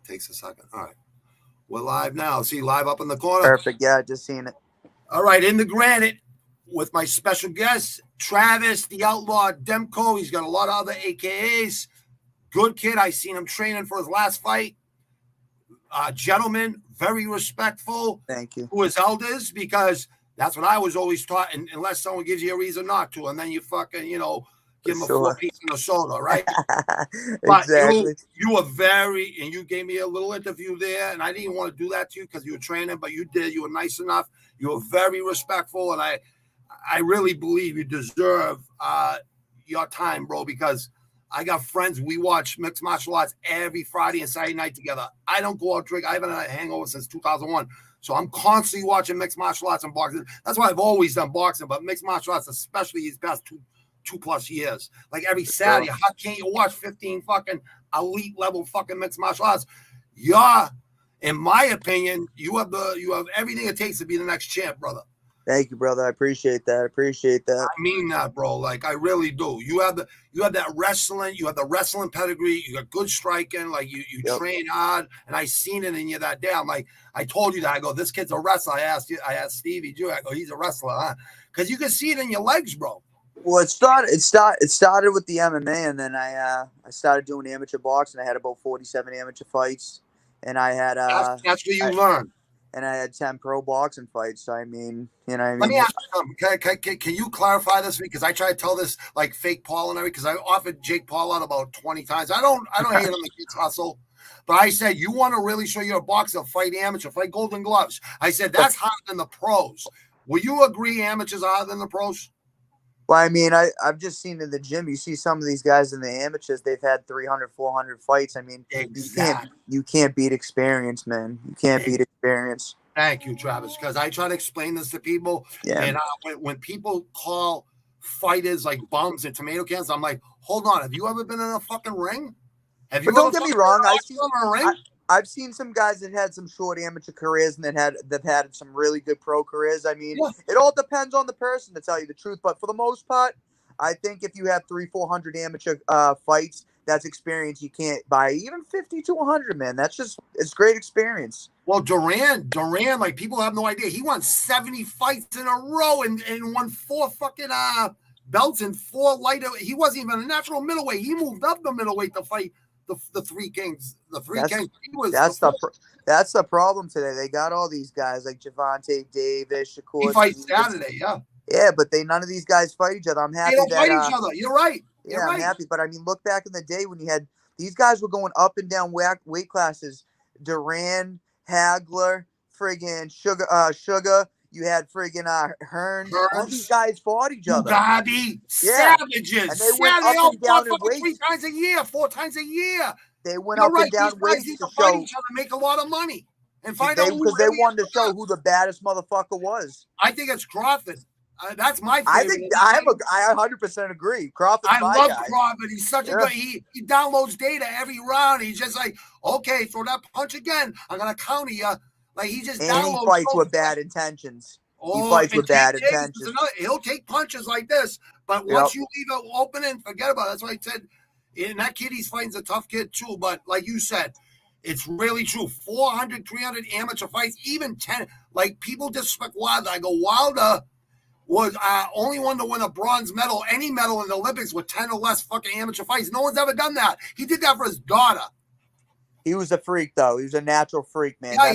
takes a second. All right. We're live now. See, live up in the corner. Perfect. Yeah, just seen it. All right, in the granite with my special guest, Travis, the Outlaw Demko. He's got a lot of other AKAs. Good kid. I seen him training for his last fight. Gentleman, very respectful. Thank you. To his elders, because that's what I was always taught. And unless someone gives you a reason not to, and then you fucking, give him a 4-piece and a soda, right? Exactly. But you were very, and you gave me a little interview there, and I didn't want to do that to you because you were training, but you did. You were nice enough. You were very respectful, and I really believe you deserve your time, bro, because I got friends. We watch mixed martial arts every Friday and Saturday night together. I don't go out drink. I haven't had a hangover since 2001. So I'm constantly watching mixed martial arts and boxing. That's why I've always done boxing, but mixed martial arts, especially these past two plus years. Like every Saturday, how can't you watch 15 fucking elite level fucking mixed martial arts? Yeah, in my opinion, you have everything it takes to be the next champ, brother. Thank you, brother. I appreciate that. I mean that, bro. Like I really do. You have that wrestling. You have the wrestling pedigree. You got good striking. Like you train hard, and I seen it in you that day. I'm like, I told you that. I go, this kid's a wrestler. I asked Stevie Jew. I go, he's a wrestler, huh? Because you can see it in your legs, bro. Well, it started with the MMA, and then I started doing amateur boxing. I had about 47 amateur fights, and I had that's where you learn. And I had 10 pro boxing fights. So I mean, Let me ask you something. Can you clarify this? Because I try to tell this like fake Paul and everything. Because I offered Jake Paul out about 20 times. I don't hate him. The kid's hustle. But I said, you want to really show you're a boxer, fight amateur, fight Golden Gloves. I said, that's harder than the pros. Will you agree amateurs are harder than the pros? Well, I mean, I've just seen in the gym, you see some of these guys in the amateurs, they've had 300, 400 fights. I mean, exactly. you can't beat experience, man. You can't beat experience. Thank you, Travis, because I try to explain this to people. Yeah. And when people call fighters like bums and tomato cans, I'm like, hold on. Have you ever been in a fucking ring? But don't get me wrong. I've seen some guys that had some short amateur careers and that had some really good pro careers. I mean, It all depends on the person, to tell you the truth. But for the most part, I think if you have 300-400 amateur fights, that's experience you can't buy. Even 50 to 100, man. It's great experience. Well, Duran, like people have no idea. He won 70 fights in a row and won 4 fucking belts and 4 lighter. He wasn't even a natural middleweight. He moved up the middleweight to fight the three kings. That's the problem today. They got all these guys like Javante Davis, Shakur. He fights Saturday, yeah. Yeah, but none of these guys fight each other. I'm happy they don't fight each other. You're right. I'm happy. But I mean, look back in the day when you had these guys were going up and down weight classes. Duran, Hagler, friggin' Sugar. You had friggin' Hearns. All these guys fought each other. Mugabe, savages. And they went up and down in weight 3 times a year, 4 times a year. They went up and down weights to fight each other, make a lot of money, and find out because they wanted to show who the baddest motherfucker was. I think it's Crawford. That's my favorite. I 100% agree. Crawford. I love Crawford. He's such a good. He downloads data every round. He's just like, okay, throw that punch again. I'm gonna counter you. Like he just downloads. He fights with bad intentions. He fights with bad intentions. He'll take punches like this, but once you leave it open and forget about it. That's why I said. And that kid he's fighting's a tough kid too. But like you said, it's really true. 400, 300 amateur fights, even 10. Like people disrespect Wilder. I go, Wilder was only one to win a bronze medal, any medal in the Olympics with 10 or less fucking amateur fights. No one's ever done that. He did that for his daughter. He was a freak, though. He was a natural freak, man. Yeah,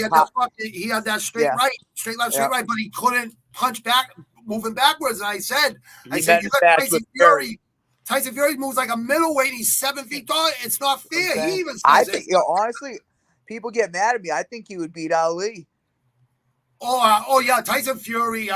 he had that straight right, straight left, straight right, but he couldn't punch back, moving backwards. And I said, you got Tyson Fury. Tyson Fury moves like a middleweight. He's 7 feet tall. It's not fair. Okay. He even says I think, honestly, people get mad at me. I think he would beat Ali. Oh yeah, Tyson Fury.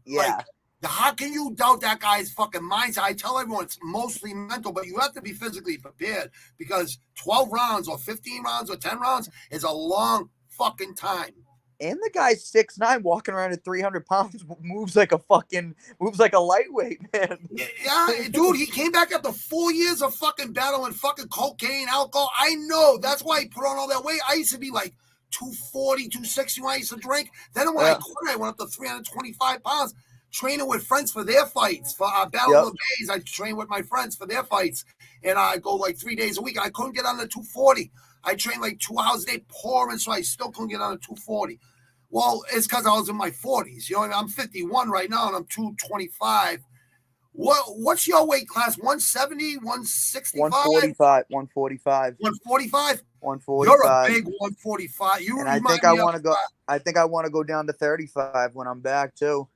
Like, how can you doubt that guy's fucking mindset? I tell everyone it's mostly mental, but you have to be physically prepared because 12 rounds or 15 rounds or 10 rounds is a long fucking time. And the guy's 6'9", walking around at 300 pounds, moves like a lightweight, man. Yeah, dude, he came back after 4 years of fucking battling fucking cocaine, alcohol. I know. That's why he put on all that weight. I used to be like 240, 260 when I used to drink. Then when I quit, I went up to 325 pounds. Training with friends for their fights. For Battle of the Bays, I train with my friends for their fights. And I go like 3 days a week. I couldn't get under 240. I trained like 2 hours a day pouring, so I still couldn't get on to 240. Well, it's because I was in my 40s. You know what I mean? I'm 51 right now, and I'm 225. What's your weight class? 170, 165? 145, 145. 145? 145. You're a big 145. And I think I want to go. I think I want to go down to 35 when I'm back too.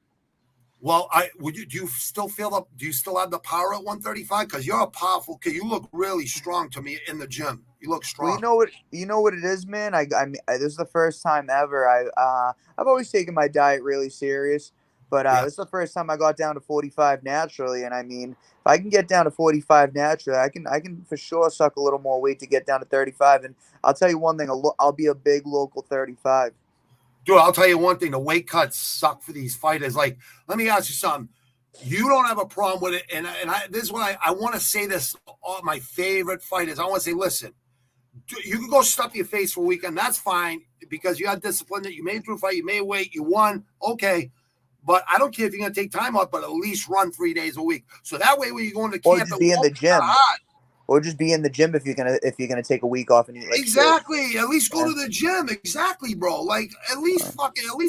Well, do you still feel up? Do you still have the power at 135? Because you're a powerful kid. You look really strong to me in the gym. You look strong. Well, you know what it is, man. This is the first time ever. I've always taken my diet really serious, but this is the first time I got down to 45 naturally. And I mean, if I can get down to 45 naturally, I can for sure suck a little more weight to get down to 35. And I'll tell you one thing, I'll be a big local 35. Dude, I'll tell you one thing. The weight cuts suck for these fighters. Like, let me ask you something. You don't have a problem with it. And this is what I want to say this to all my favorite fighters. I want to say, listen, you can go stuff your face for a weekend. That's fine because you got discipline that you made through a fight. You made weight. You won. Okay. But I don't care if you're going to take time off, but at least run 3 days a week. So that way when you go into camp, or just be in the gym. Or just be in the gym if you're gonna take a week off and you exactly. At least go to the gym. Exactly, bro. Like at least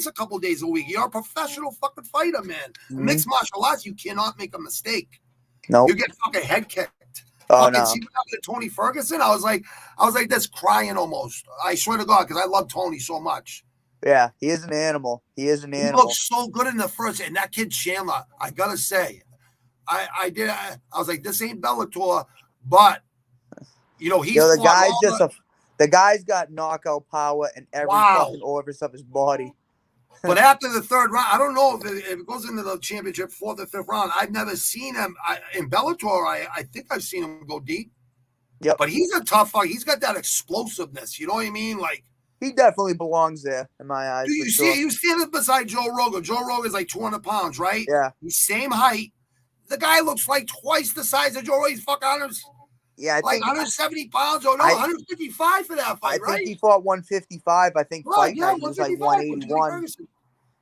a couple days a week. You're a professional fucking fighter, man. Mm-hmm. Mixed martial arts, you cannot make a mistake. No, you get fucking head kicked. Oh no. See what happened to Tony Ferguson? I was like this crying almost. I swear to God, because I love Tony so much. Yeah, he is an animal. He looked so good in the first, and that kid Chandler. I gotta say, I was like, this ain't Bellator. But you know, the guy's got knockout power in every fucking orifice of his body. But after the third round, I don't know if it goes into the championship, fourth or fifth round. I've never seen him in Bellator. I think I've seen him go deep. Yeah, but he's a tough fight. He's got that explosiveness. You know what I mean? Like he definitely belongs there in my eyes. You stand up beside Joe Rogan. Joe Rogan's like 200 pounds, right? Yeah, he's same height. The guy looks like twice the size of Joe Rogan. He's fucking 100. Yeah, I think 170 pounds or 155 for that fight, right? I think he fought 155. I think fight night he was like 181.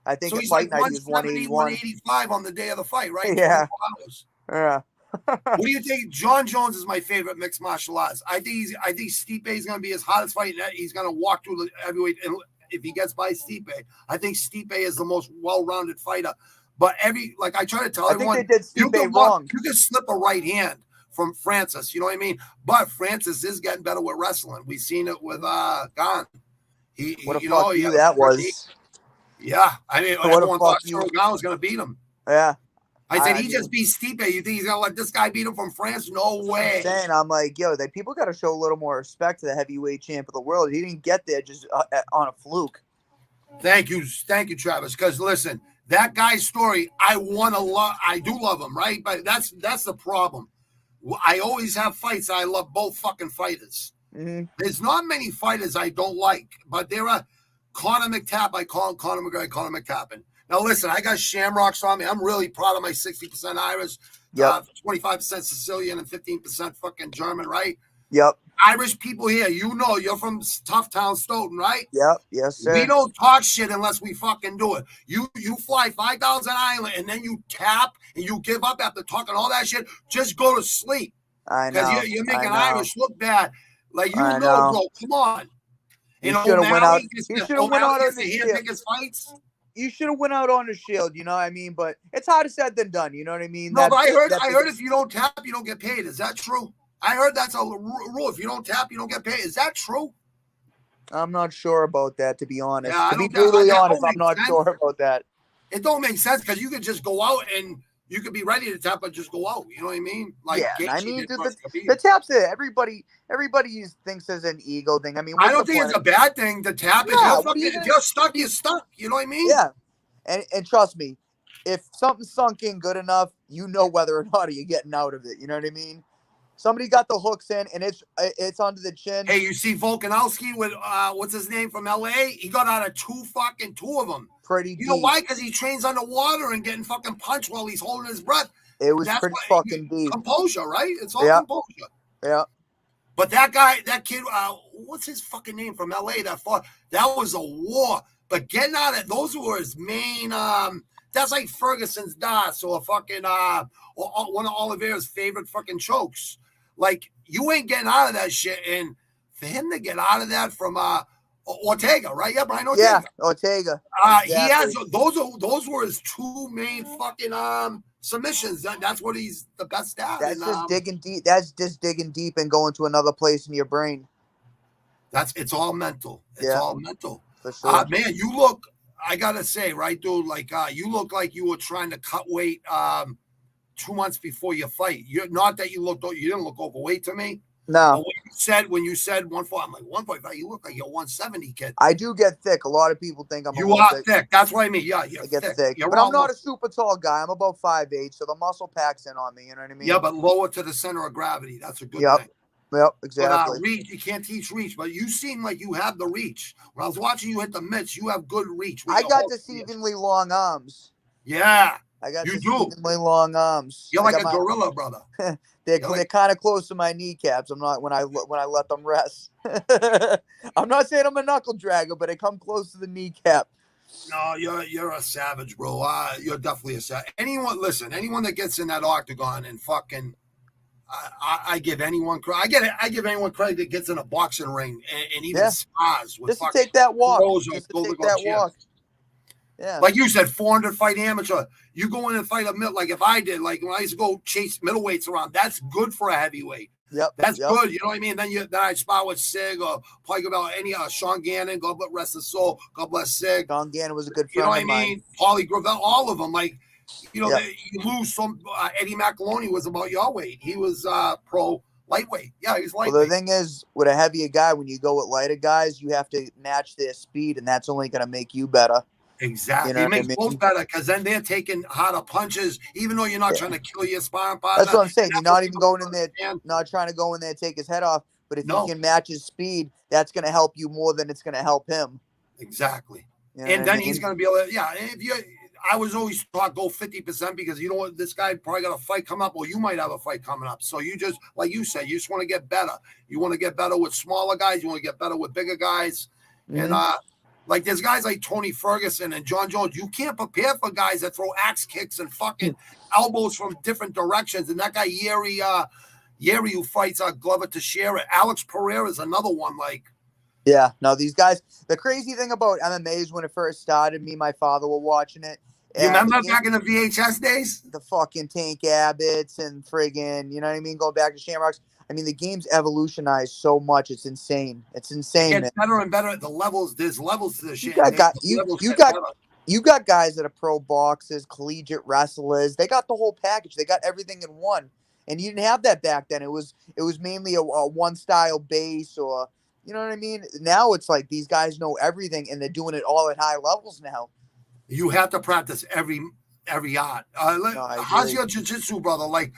I think so fight night he was 181. 185 on the day of the fight, right? Yeah. Yeah. What do you think? John Jones is my favorite mixed martial arts. I think Stipe is going to be his hottest fight. He's going to walk through the heavyweight. And if he gets by Stipe, I think Stipe is the most well-rounded fighter. But I try to tell everyone, they did Stipe wrong. You can slip a right hand from Francis, you know what I mean? But Francis is getting better with wrestling. We've seen it with Gane. What a fuck you that was. Yeah, I mean, everyone thought Gane was going to beat him. Yeah. I said, he just beat Stipe. You think he's going to let this guy beat him from France? No way. I'm like, yo, people got to show a little more respect to the heavyweight champ of the world. He didn't get there just on a fluke. Thank you, Travis. Because listen, that guy's story, I do love him, right? But that's the problem. I always have fights. I love both fucking fighters. Mm-hmm. There's not many fighters I don't like, but there are Conor McTapp. I call him Conor McGregor, Conor McTappin. Now, listen, I got shamrocks on me. I'm really proud of my 60% Irish, 25% Sicilian, and 15% fucking German, right? Yep. Irish people here, you're from tough town Stoughton, right? Yep. Yes, sir. We don't talk shit unless we fucking do it. You fly 5,000 island and then you tap and you give up after talking all that shit. Just go to sleep. I know. Because you're making Irish look bad. Like, bro, come on. You should have went out. You should have went out on the Shield. Fights. You should have went out on the Shield, you know what I mean? But it's harder said than done, you know what I mean? No, but I heard if you don't tap, you don't get paid. Is that true? I heard that's a rule. If you don't tap, you don't get paid. Is that true? I'm not sure about that, to be honest. Yeah, to be brutally honest, I'm not sure about that. It don't make sense because you could just go out and you could be ready to tap, but just go out. You know what I mean? Like, yeah, I mean, the tap's it. Everybody thinks it's an ego thing. I mean, I don't think it's a bad thing to tap. If you're stuck, you're stuck. You know what I mean? Yeah. And trust me, if something's sunk in good enough, you know whether or not you're getting out of it. You know what I mean? Somebody got the hooks in, and it's under the chin. Hey, you see Volkanovski with what's his name from LA? He got out of two of them. Pretty deep. You know why? Because he trains underwater and getting fucking punched while he's holding his breath. It was pretty fucking deep. Composure, right? It's all composure. Yeah. But that kid, what's his fucking name from LA that fought? That was a war. But getting out of those were his main. That's like Ferguson's Das or fucking or one of Oliveira's favorite fucking chokes. Like, you ain't getting out of that shit. And for him to get out of that from Ortega, right? Yeah, Brian Ortega. Yeah, Ortega. Exactly. He has those were his two main fucking submissions. That's what he's the best at. That's just digging deep. That's just digging deep and going to another place in your brain. It's all mental. It's all mental. For sure. Man, you look. I gotta say, right, dude. Like you look like you were trying to cut weight 2 months before your fight. You're not that you didn't look overweight to me. No. But when you said 145, I'm like 145. You look like you're 170, kid. I do get thick. A lot of people think I'm. You are thick. That's what I mean. Yeah, I get thick. But I'm not a super tall guy. I'm about 5'8", so the muscle packs in on me. You know what I mean? Yeah, but lower to the center of gravity. That's a good thing. Yep, exactly. But reach, you can't teach reach, but you seem like you have the reach. When I was watching you hit the mitts, you have good reach. I got deceivingly long arms. Yeah. I got deceivingly long arms. You're like a gorilla, brother. They're kind of close to my kneecaps. I'm not when I let them rest. I'm not saying I'm a knuckle dragger, but they come close to the kneecap. No, you're a savage, bro. You're definitely a savage. Anyone that gets in that octagon and fucking, I give anyone credit. I give anyone credit that gets in a boxing ring and even spars with just to take that walk. Just to take that walk. Yeah. Like you said, 400 fight amateur. You go in and fight like if I did, like when I used to go chase middleweights around, that's good for a heavyweight. Yep. That's good. You know what I mean? Then I spar with Sig or probably about any Sean Gannon, God bless rest his soul, God bless Sig. Sean Gannon was a good friend. You know what I mean? Paulie Gravel, all of them. Like, you know, you lose some. Eddie McAloney was about your weight. He was pro lightweight. Yeah, he's lightweight. Well, the thing is, with a heavier guy, when you go with lighter guys, you have to match their speed, and that's only going to make you better. Exactly. It makes both better because then they're taking harder punches, even though you're not trying to kill your sparring partner. That's what I'm saying. You're not even going in there, not trying to go in there and take his head off. But if you can match his speed, that's going to help you more than it's going to help him. Exactly. You know and then he's going to be able to, I was always taught go 50% because you know what, this guy probably got a fight coming up, or you might have a fight coming up. So you just, like you said, you just want to get better. You want to get better with smaller guys. You want to get better with bigger guys. Mm-hmm. And, like there's guys like Tony Ferguson and John Jones. You can't prepare for guys that throw axe kicks and fucking elbows from different directions. And that guy Yeri who fights Glover Teixeira. Alex Pereira is another one. Like, yeah, no, these guys. The crazy thing about MMA is when it first started, me and my father were watching it. You remember back in the VHS days? The fucking Tank Abbots and friggin', you know what I mean? Go back to Shamrocks. I mean, the game's evolutionized so much. It's insane. It's insane. It's better and better at the levels. There's levels to the shit. You got guys that are pro boxers, collegiate wrestlers. They got the whole package. They got everything in one. And you didn't have that back then. It was mainly a one style base, or you know what I mean? Now it's like these guys know everything and they're doing it all at high levels now. You have to practice every art. How's your jiu-jitsu, brother? Like,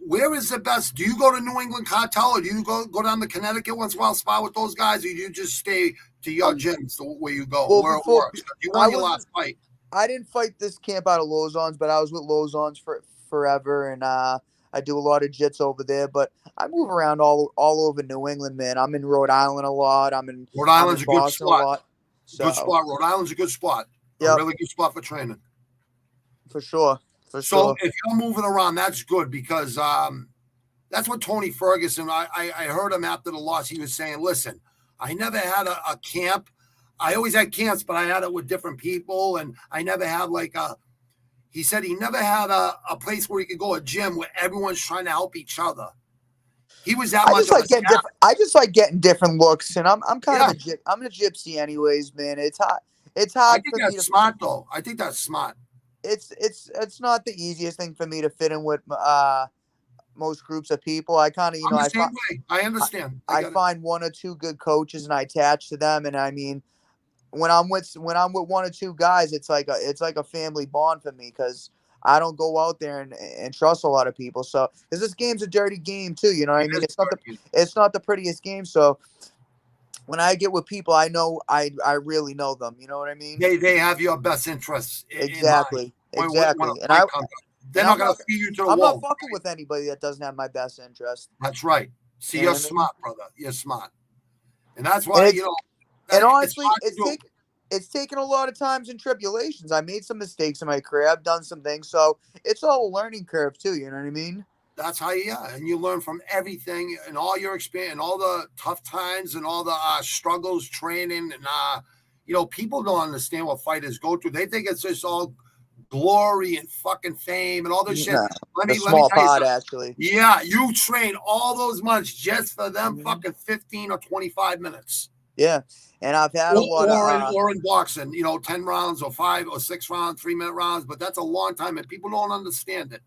where is the best? Do you go to New England Cartel, or do you go down to Connecticut once in a while, spar with those guys, or do you just stay to your gyms where you go, where it works? You won your last fight. I didn't fight this camp out of Lozon's, but I was with Lozon's for forever, and I do a lot of jits over there. But I move around all over New England, man. I'm in Rhode Island a lot. Rhode Island's a good spot. Good spot. Rhode Island's a good spot. A really good spot for training. For sure. So if you're moving around, that's good because that's what Tony Ferguson, I heard him after the loss. He was saying, listen, I never had a camp. I always had camps, but I had it with different people. And I never had he said he never had a place where he could go, a gym where everyone's trying to help each other. He was that much I just like getting different looks. And I'm kind of I'm a gypsy anyways, man. It's hard. I think that's smart, though. I think that's smart. It's not the easiest thing for me to fit in with most groups of people. I kind of I understand. I find one or two good coaches and I attach to them. And I mean, when I'm with one or two guys, it's like a family bond for me because I don't go out there and trust a lot of people. So because this game's a dirty game too, you know what I mean? It's not the prettiest game. So when I get with people, I know I really know them. You know what I mean? They have your best interests. Exactly. And they're not going to feed you to the wall. I'm not fucking with anybody that doesn't have my best interest. That's right. See, you're smart, brother. You're smart. And that's why, And honestly, it's taken a lot of times and tribulations. I made some mistakes in my career. I've done some things. So it's all a learning curve too. You know what I mean? That's how and you learn from everything and all your experience and all the tough times and all the struggles, training, and people don't understand what fighters go through. They think it's just all glory and fucking fame and all this shit. No, Let a me small tell you part, something. actually. Yeah, you train all those months just for them fucking 15 or 25 minutes. Yeah, and I've had a lot or in boxing, 10 rounds or 5 or 6 rounds, 3-minute rounds, but that's a long time and people don't understand it.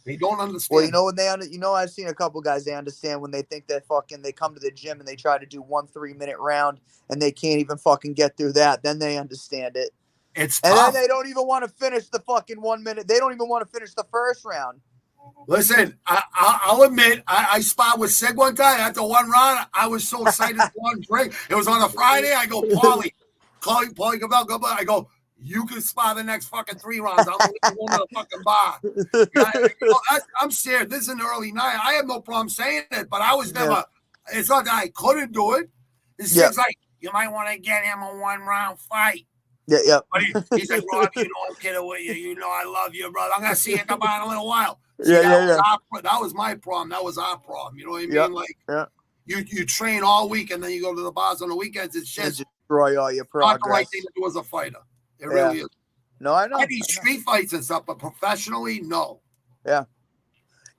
They don't understand. Well, I've seen a couple guys, they understand when they think that they come to the gym and they try to do 1 3-minute round and they can't even fucking get through that. Then they understand it. It's and tough. Then they don't even want to finish the fucking 1 minute. They don't even want to finish the first round. Listen, I'll admit, I sparred with Sig one time. After 1 round, I was so excited for one drink. It was on a Friday. I go, Paulie Cabell, go back. I go, you can spar the next fucking 3 rounds. I'm going to the fucking bar. I'm serious. This is an early night. I have no problem saying it, but I was never. It's not that I couldn't do it. It's like, you might want to get him a 1-round fight. Yeah. But he's like, Rob, I'm kidding with you. I love you, brother. I'm going to see you in a little while. That was my problem. That was our problem. You know what I mean? Like, you train all week and then you go to the bars on the weekends. It's just destroy all your progress. Not the right thing to do as a fighter. It really is. No, I know. I need street fights and stuff, but professionally, no. Yeah.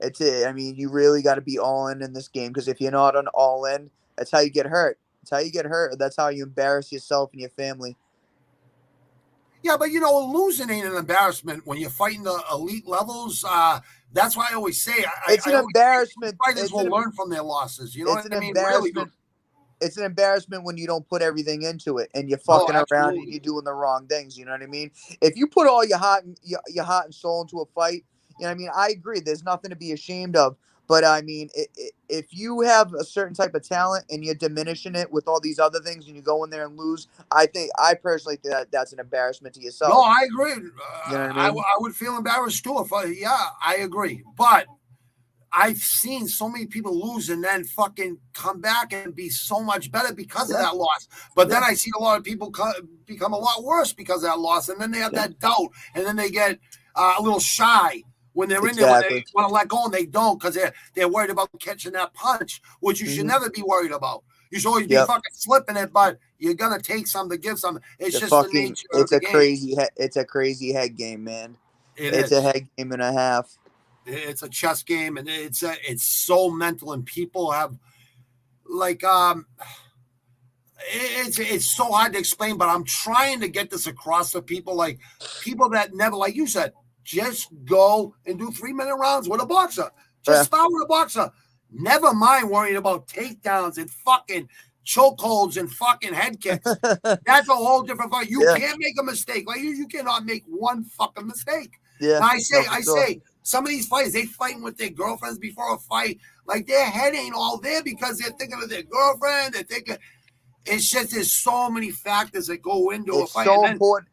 It's it. I mean, you really got to be all in this game, because if you're not on all in, that's how you get hurt. That's how you get hurt. That's how you embarrass yourself and your family. Yeah, but losing ain't an embarrassment when you're fighting the elite levels. That's why I always say it's an embarrassment. Fighters will learn from their losses. You know what I mean? Embarrassment. It's an embarrassment when you don't put everything into it and you're fucking around and you're doing the wrong things. You know what I mean? If you put all your heart and soul into a fight, you know what I mean? I agree. There's nothing to be ashamed of. But I mean, if you have a certain type of talent and you're diminishing it with all these other things and you go in there and lose, I personally think that's an embarrassment to yourself. No, I agree. You know what I mean? I would feel embarrassed too I agree. But I've seen so many people lose and then fucking come back and be so much better because of that loss. But then I see a lot of people become a lot worse because of that loss, and then they have that doubt, and then they get a little shy when they're in there, when they want to let go and they don't, because they're worried about catching that punch, which you should never be worried about. You should always be fucking slipping it, but you're gonna take some to give some. It's just the nature of the game. It's a crazy head game, man. It's a head game and a half. It's a chess game, and it's so mental, and people have it's so hard to explain, but I'm trying to get this across to people, like people that never, like you said, just go and do 3-minute rounds with a boxer. Just spar with a boxer. Never mind worrying about takedowns and fucking chokeholds and fucking head kicks. That's a whole different fight. You can't make a mistake. Like you cannot make one fucking mistake. Yeah. And I say, some of these fighters, they fighting with their girlfriends before a fight. Like their head ain't all there because they're thinking of their girlfriend. They're thinking. It's just there's so many factors that go into a fight.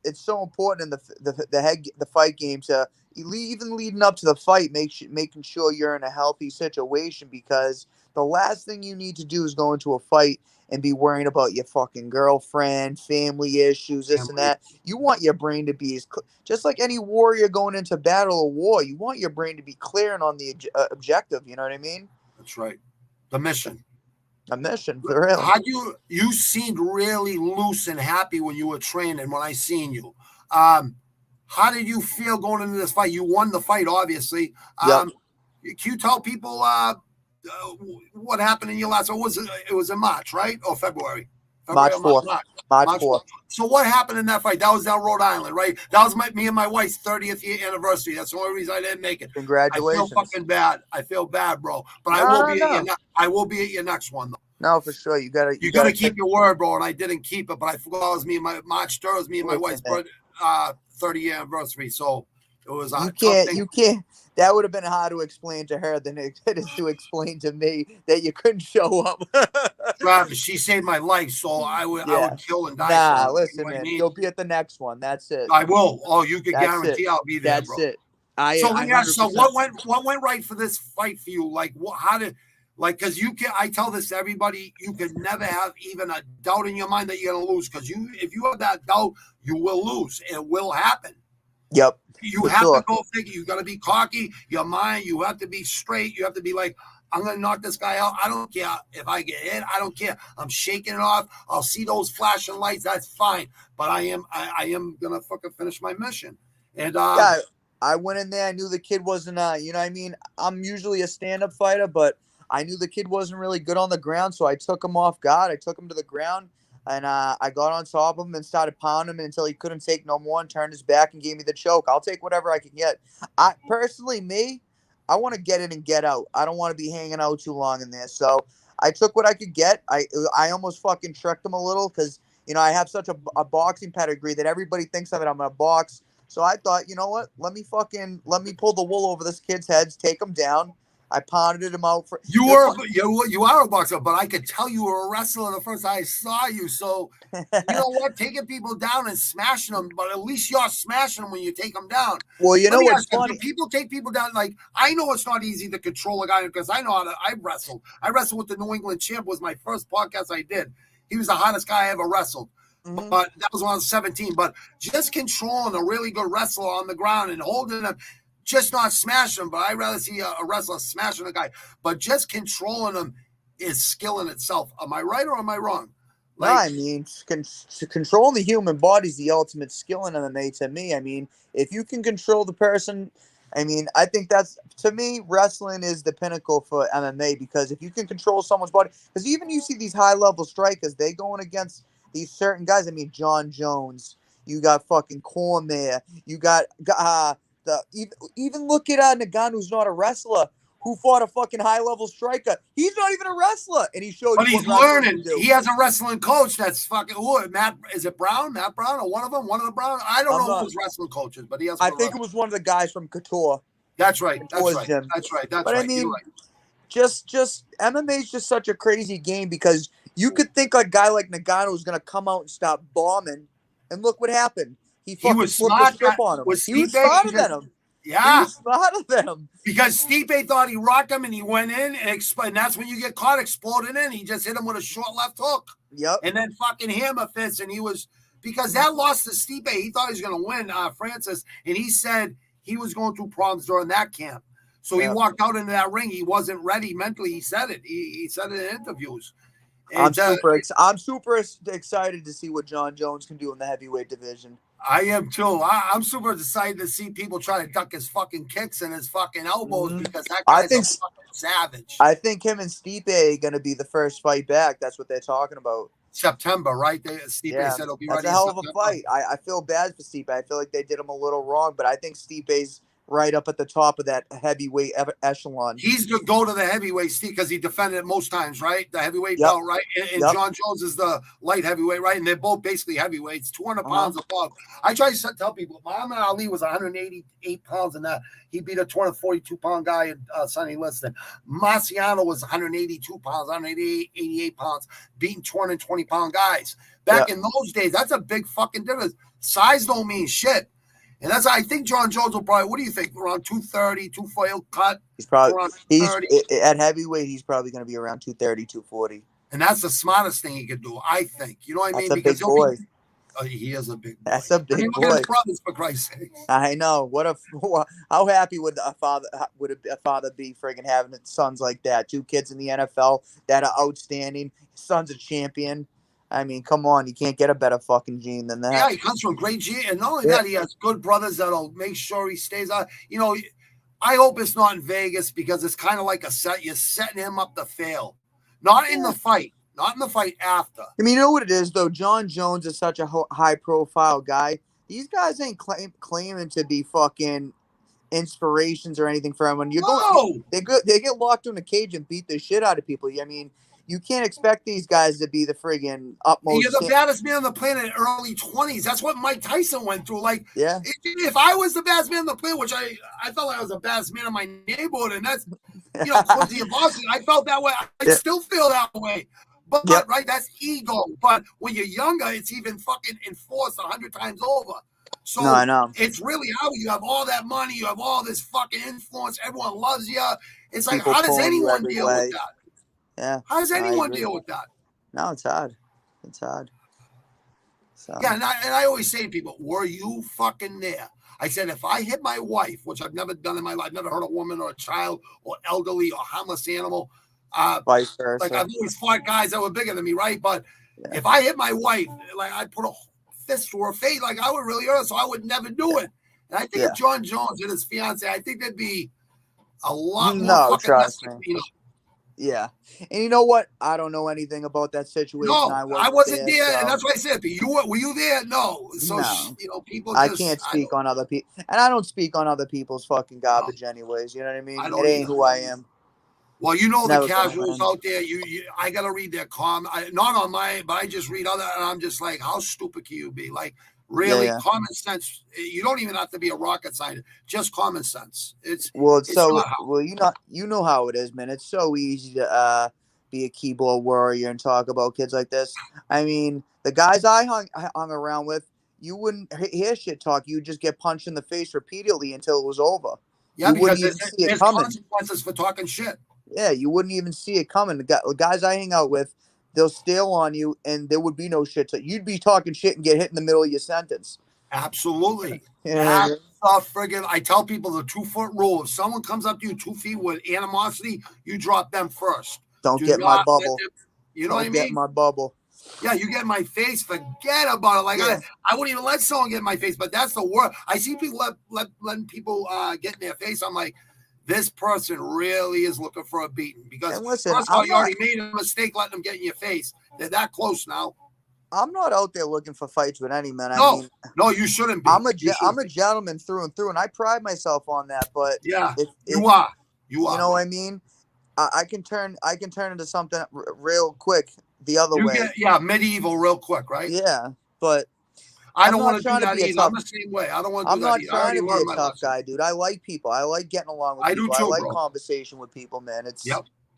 It's so important in the fight game to even leading up to the fight, making sure you're in a healthy situation, because the last thing you need to do is go into a fight and be worrying about your fucking girlfriend, family issues, this and that. You want your brain to be just like any warrior going into battle or war. You want your brain to be clear and on the objective. You know what I mean? That's right. The mission. A mission, for real. How you seemed really loose and happy when you were training, when I seen you. How did you feel going into this fight? You won the fight, obviously. Can you tell people what happened in your last? It was in March, right? Or February? March 4th. March 4th. So what happened in that fight? That was down Rhode Island, right? That was me and my wife's 30th year anniversary. That's the only reason I didn't make it. Congratulations. I feel fucking bad. I feel bad, bro. But I will be at your next one, though. No, for sure. You gotta keep your word, bro. And I didn't keep it, but I forgot it was me and my March 3rd was me and my wife's 30-year anniversary. So it was you can't. That would have been hard to explain to her than it is to explain to me that you couldn't show up. Travis, she saved my life, so I would kill and die. Nah, listen, man. You'll be at the next one. That's it. I will. Oh, you can guarantee I'll be there, bro. That's it. So what went right for this fight for you? Like because I tell this to everybody, you can never have even a doubt in your mind that you're gonna lose. Because if you have that doubt, you will lose. It will happen. Yep. You For have sure. to go figure. You got to be cocky. Your mind. You have to be straight. You have to be like, I'm gonna knock this guy out. I don't care if I get hit. I don't care. I'm shaking it off. I'll see those flashing lights. That's fine. But I am gonna fucking finish my mission. And Yeah, I went in there. I knew the kid wasn't. You know what I mean? I'm usually a stand-up fighter, but I knew the kid wasn't really good on the ground, so I took him off guard. I took him to the ground, and I got on top of him and started pounding him until he couldn't take no more and turned his back and gave me the choke. I'll take whatever I can get. I personally, I want to get in and get out. I don't want to be hanging out too long in there. So I took what I could get. I almost fucking tricked him a little because I have such a boxing pedigree that everybody thinks of it. I'm gonna box. So I thought, you know what? Let me pull the wool over this kid's heads, take him down. I pounded him out for you are a boxer, but I could tell you were a wrestler the first time I saw you. So you know what? Taking people down and smashing them, but at least you're smashing them when you take them down. Well, you know what's funny? Do people take people down? Like, I know it's not easy to control a guy because I know how to. I wrestled. I wrestled with the New England champ. Was my first podcast I did. He was the hottest guy I ever wrestled. Mm-hmm. But that was when I was 17. But just controlling a really good wrestler on the ground and holding him, just not smashing him. But I'd rather see a wrestler smashing a guy. But just controlling him is skill in itself. Am I right or am I wrong? Like, no, I mean, controlling the human body is the ultimate skill in MMA to me. I mean, if you can control the person, I mean, I think that's, to me, wrestling is the pinnacle for MMA because if you can control someone's body, because even you see these high-level strikers, they going against these certain guys. I mean, John Jones, you got fucking Cormier, you got even look at Nagano, who's not a wrestler, who fought a fucking high-level striker. He's not even a wrestler, and he showed. But he's learning. He has a wrestling coach that's fucking. Matt, is it Brown? Matt Brown, or one of them? One of the Brown? I don't know who's wrestling coaches, but he has. I think it was one of the guys from Couture. That's right. That's right. Gym. That's right. That's but right. I mean, right. just MMA is just such a crazy game because you could think a guy like Nagano was going to come out and stop bombing, and look what happened. He was smart on him. He was smarter than him. Yeah. He was smarter than him. Because Stipe thought he rocked him and he went in and that's when you get caught exploding in. He just hit him with a short left hook. Yep. And then fucking hammer fist. And because that lost to Stipe. He thought he was going to win Francis. And he said he was going through problems during that camp. So he walked out into that ring. He wasn't ready mentally. He said it. He said it in interviews. And, I'm super excited to see what John Jones can do in the heavyweight division. I am too. I'm super excited to see people try to duck his fucking kicks and his fucking elbows because that guy's a fucking savage. I think him and Stipe are going to be the first fight back. That's what they're talking about. September, right? Stipe said he'll be ready. That's a hell of a fight. I feel bad for Stipe. I feel like they did him a little wrong, but I think Stipe's right up at the top of that heavyweight echelon. He's to go to the heavyweight, Steve, because he defended it most times, right? The heavyweight belt, right? And John Jones is the light heavyweight, right? And they're both basically heavyweights, 200 pounds above. I try to tell people, Muhammad Ali was 188 pounds, and he beat a 242-pound guy in Sonny Liston. Marciano was 182 pounds, 188 pounds, beating 220-pound guys. Back in those days, that's a big fucking difference. Size don't mean shit. And that's, I think John Jones will probably, what do you think? Around 230, 240 he'll cut? He's probably, at heavyweight, he's probably going to be around 230, 240. And that's the smartest thing he could do, I think. You know what I mean? That's a big boy. He is a big boy. That's a big boy. Look at his brothers, for Christ's sake. I know. How happy would a father be friggin' having sons like that? 2 kids in the NFL that are outstanding. His son's a champion. I mean, come on. You can't get a better fucking gene than that. Yeah, he comes from great gene. And not only that, he has good brothers that'll make sure he stays out. You know, I hope it's not in Vegas because it's kind of like a set. You're setting him up to fail. Not in the fight. Not in the fight after. I mean, you know what it is, though? John Jones is such a high-profile guy. These guys ain't claiming to be fucking inspirations or anything for him. When they get locked in a cage and beat the shit out of people. I mean, you can't expect these guys to be the friggin' utmost. You're the baddest man on the planet in early 20s. That's what Mike Tyson went through. Like, yeah. If I was the baddest man on the planet, which I felt like I was the baddest man in my neighborhood, and that's, Quincy and Boston, I felt that way. I still feel that way. But, right, that's ego. But when you're younger, it's even fucking enforced 100 times over. So I know. It's really how you have all that money, you have all this fucking influence, everyone loves you. It's like, People how does anyone deal with that? Yeah. How does anyone deal with that? No, it's hard. It's hard. So. Yeah, and I always say to people, were you fucking there? I said, if I hit my wife, which I've never done in my life, never hurt a woman or a child or elderly or harmless animal. Vice versa. Like I've always fought guys that were bigger than me, right? But yeah. if I hit my wife, like I'd put a fist to her face, like I would really hurt her, so I would never do it. And I think if John Jones and his fiance, I think there'd be a lot more fucking trust me. Yeah. And you know what? I don't know anything about that situation. No, I wasn't there, so. and that's what I said. But were you there? No. So no. People. I can't speak on other people, and I don't speak on other people's fucking garbage, anyways. You know what I mean? It ain't who I am. Well, the casuals out there. I gotta read their comment. Not on mine, but I just read other, and I'm just like, how stupid can you be? Like, really, common sense. You don't even have to be a rocket scientist. Just common sense. Well, you know how it is, man. It's so easy to be a keyboard warrior and talk about kids like this. I mean, the guys I hung around with, you wouldn't hear shit talk. You would just get punched in the face repeatedly until it was over. Yeah, because there's consequences for talking shit. Yeah, you wouldn't even see it coming. The guys I hang out with, they'll steal on you, and there would be no shit. You'd be talking shit and get hit in the middle of your sentence. Absolutely. I tell people the 2-foot rule. If someone comes up to you 2 feet with animosity, you drop them first. Don't get my bubble. You know what I mean? Get my bubble. Yeah, you get in my face, forget about it. Like I wouldn't even let someone get in my face, but that's the worst. I see people letting people get in their face. I'm like, this person really is looking for a beating because first of all, you already made a mistake letting them get in your face. They're that close now. I'm not out there looking for fights with any man. No, you shouldn't be. I'm a gentleman through and through, and I pride myself on that. But yeah, you are. You know what I mean? I can turn into something real quick the other way. Medieval real quick, right? Yeah, but I don't want to do that either. I'm the same way. I don't want to do that either. I'm not trying to be a tough guy, dude. I like people. I like getting along with people. I like conversation with people, man.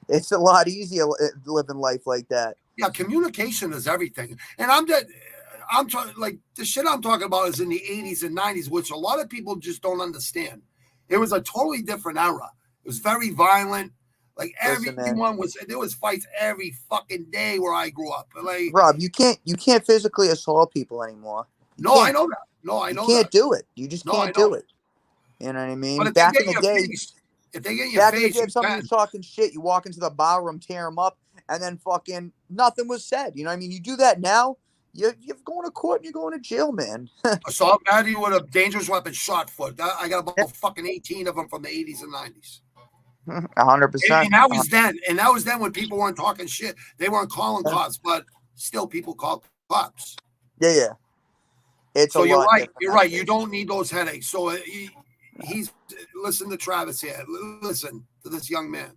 It's a lot easier living life like that. Yeah, communication is everything. And I'm talking like the shit I'm talking about is in the 80s and 90s, which a lot of people just don't understand. It was a totally different era. It was very violent. Like there was fights every fucking day where I grew up. Like Rob, you can't physically assault people anymore. I know that. No, I know you can't do it. You just can't do it. You know what I mean? But back in the day, if they get in your face, if somebody's talking shit, you walk into the bar room, tear them up, and then fucking nothing was said. You know what I mean? You do that now, you're going to court and you're going to jail, man. Assault battery with a dangerous weapon, shot foot. I got about fucking 18 of them from the 80s and 90s. 100%. And that was then. And that was then when people weren't talking shit. They weren't calling cops, but still people called cops. Yeah. So you're right. You're right. You don't need those headaches. So he's listen to Travis here. Listen to this young man.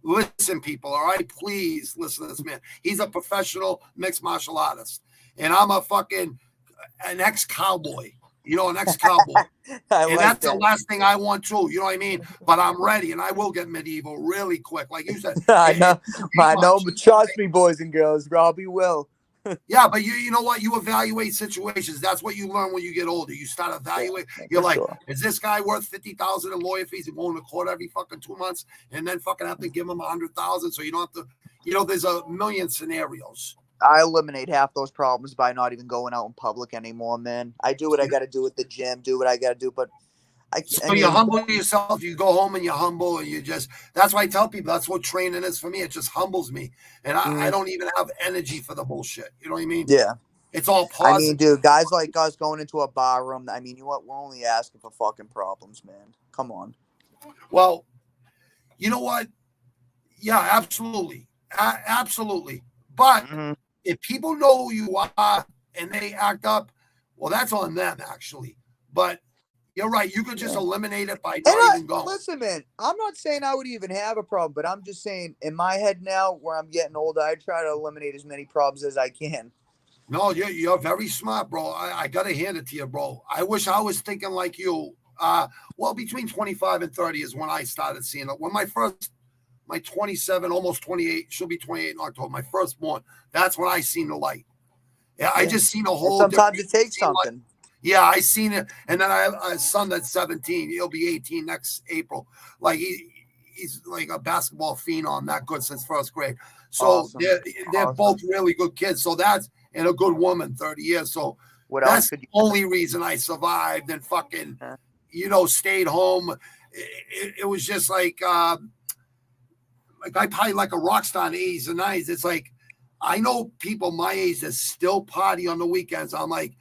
Listen, people. All right, please listen to this man. He's a professional mixed martial artist, and I'm an ex-cowboy. An ex-cowboy. And that's the last thing I want to. You know what I mean? But I'm ready, and I will get medieval really quick, like you said. I know. But trust me, boys and girls, Robbie will. Yeah, but you know what? You evaluate situations. That's what you learn when you get older. You start evaluating. You're like, is this guy worth $50,000 in lawyer fees and going to court every fucking 2 months, and then fucking have to give him $100,000 so you don't have to. There's a million scenarios. I eliminate half those problems by not even going out in public anymore, man. I do what I got to do at the gym. Do what I got to do, but you humble yourself. You go home and you're humble, and that's why I tell people that's what training is for me. It just humbles me, and I don't even have energy for the bullshit. You know what I mean? Yeah, it's all positive. I mean, dude, guys like us going into a bar room. I mean, we're only asking for fucking problems, man. Come on. Well, you know what? Yeah, absolutely, absolutely. But if people know who you are and they act up, well, that's on them actually. But you're right. You could just eliminate it by not even going. Listen, man, I'm not saying I would even have a problem, but I'm just saying in my head now where I'm getting older, I try to eliminate as many problems as I can. No, you're very smart, bro. I got to hand it to you, bro. I wish I was thinking like you. Well, between 25 and 30 is when I started seeing it. When my 27, almost 28, she'll be 28 in October, my firstborn, that's when I seen the light. Yeah, I just seen a whole. Sometimes it takes something. Yeah, I seen it, and then I have a son that's 17. He'll be 18 next April. Like he's like a basketball phenom, that good since first grade. So awesome. They're both really good kids. So and a good woman 30 years. So What else that's could the you? only reason I survived and fucking, stayed home. It was just like I probably like a rock star in the 80s and 90s. It's like, I know people my age that still party on the weekends. I'm like,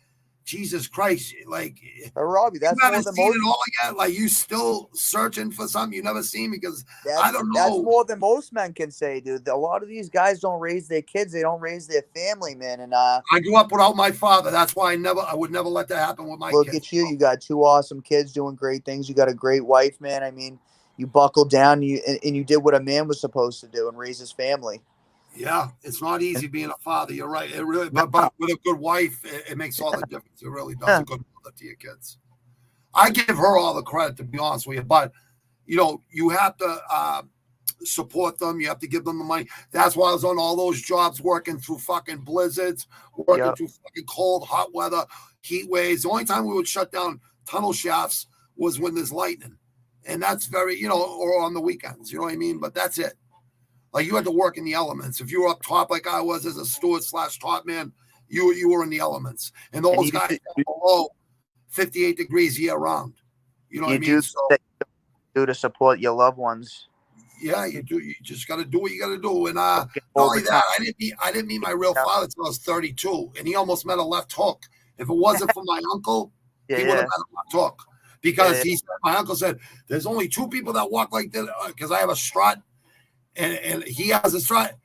Jesus Christ, like, Robbie, you that's haven't seen it all yet? Like, you still searching for something you never seen? Because I don't know. That's more than most men can say, dude. A lot of these guys don't raise their kids; they don't raise their family, man. And I grew up without my father. That's why I would never let that happen with my look kids. at you. You got two awesome kids doing great things. You got a great wife, man. I mean, you buckled down, and you did what a man was supposed to do and raise his family. Yeah, it's not easy being a father. You're right. It really, but with a good wife, it makes all the difference. It really does. A good mother to your kids. I give her all the credit, to be honest with you. But you have to support them. You have to give them the money. That's why I was on all those jobs, working through fucking blizzards, working through fucking cold, hot weather, heat waves. The only time we would shut down tunnel shafts was when there's lightning, and that's very, or on the weekends. You know what I mean? But that's it. Like, you had to work in the elements. If you were up top like I was as a steward / top man, you were in the elements. And those guys down below 58 degrees year round. You know what I mean? So, do to support your loved ones. Yeah, you do. You just got to do what you got to do. And not only that, I didn't meet my real father until I was 32, and he almost met a left hook. If it wasn't for my uncle, he would have met a left hook, because my uncle said, "There's only 2 people that walk like that," because I have a strut. And he has a strut.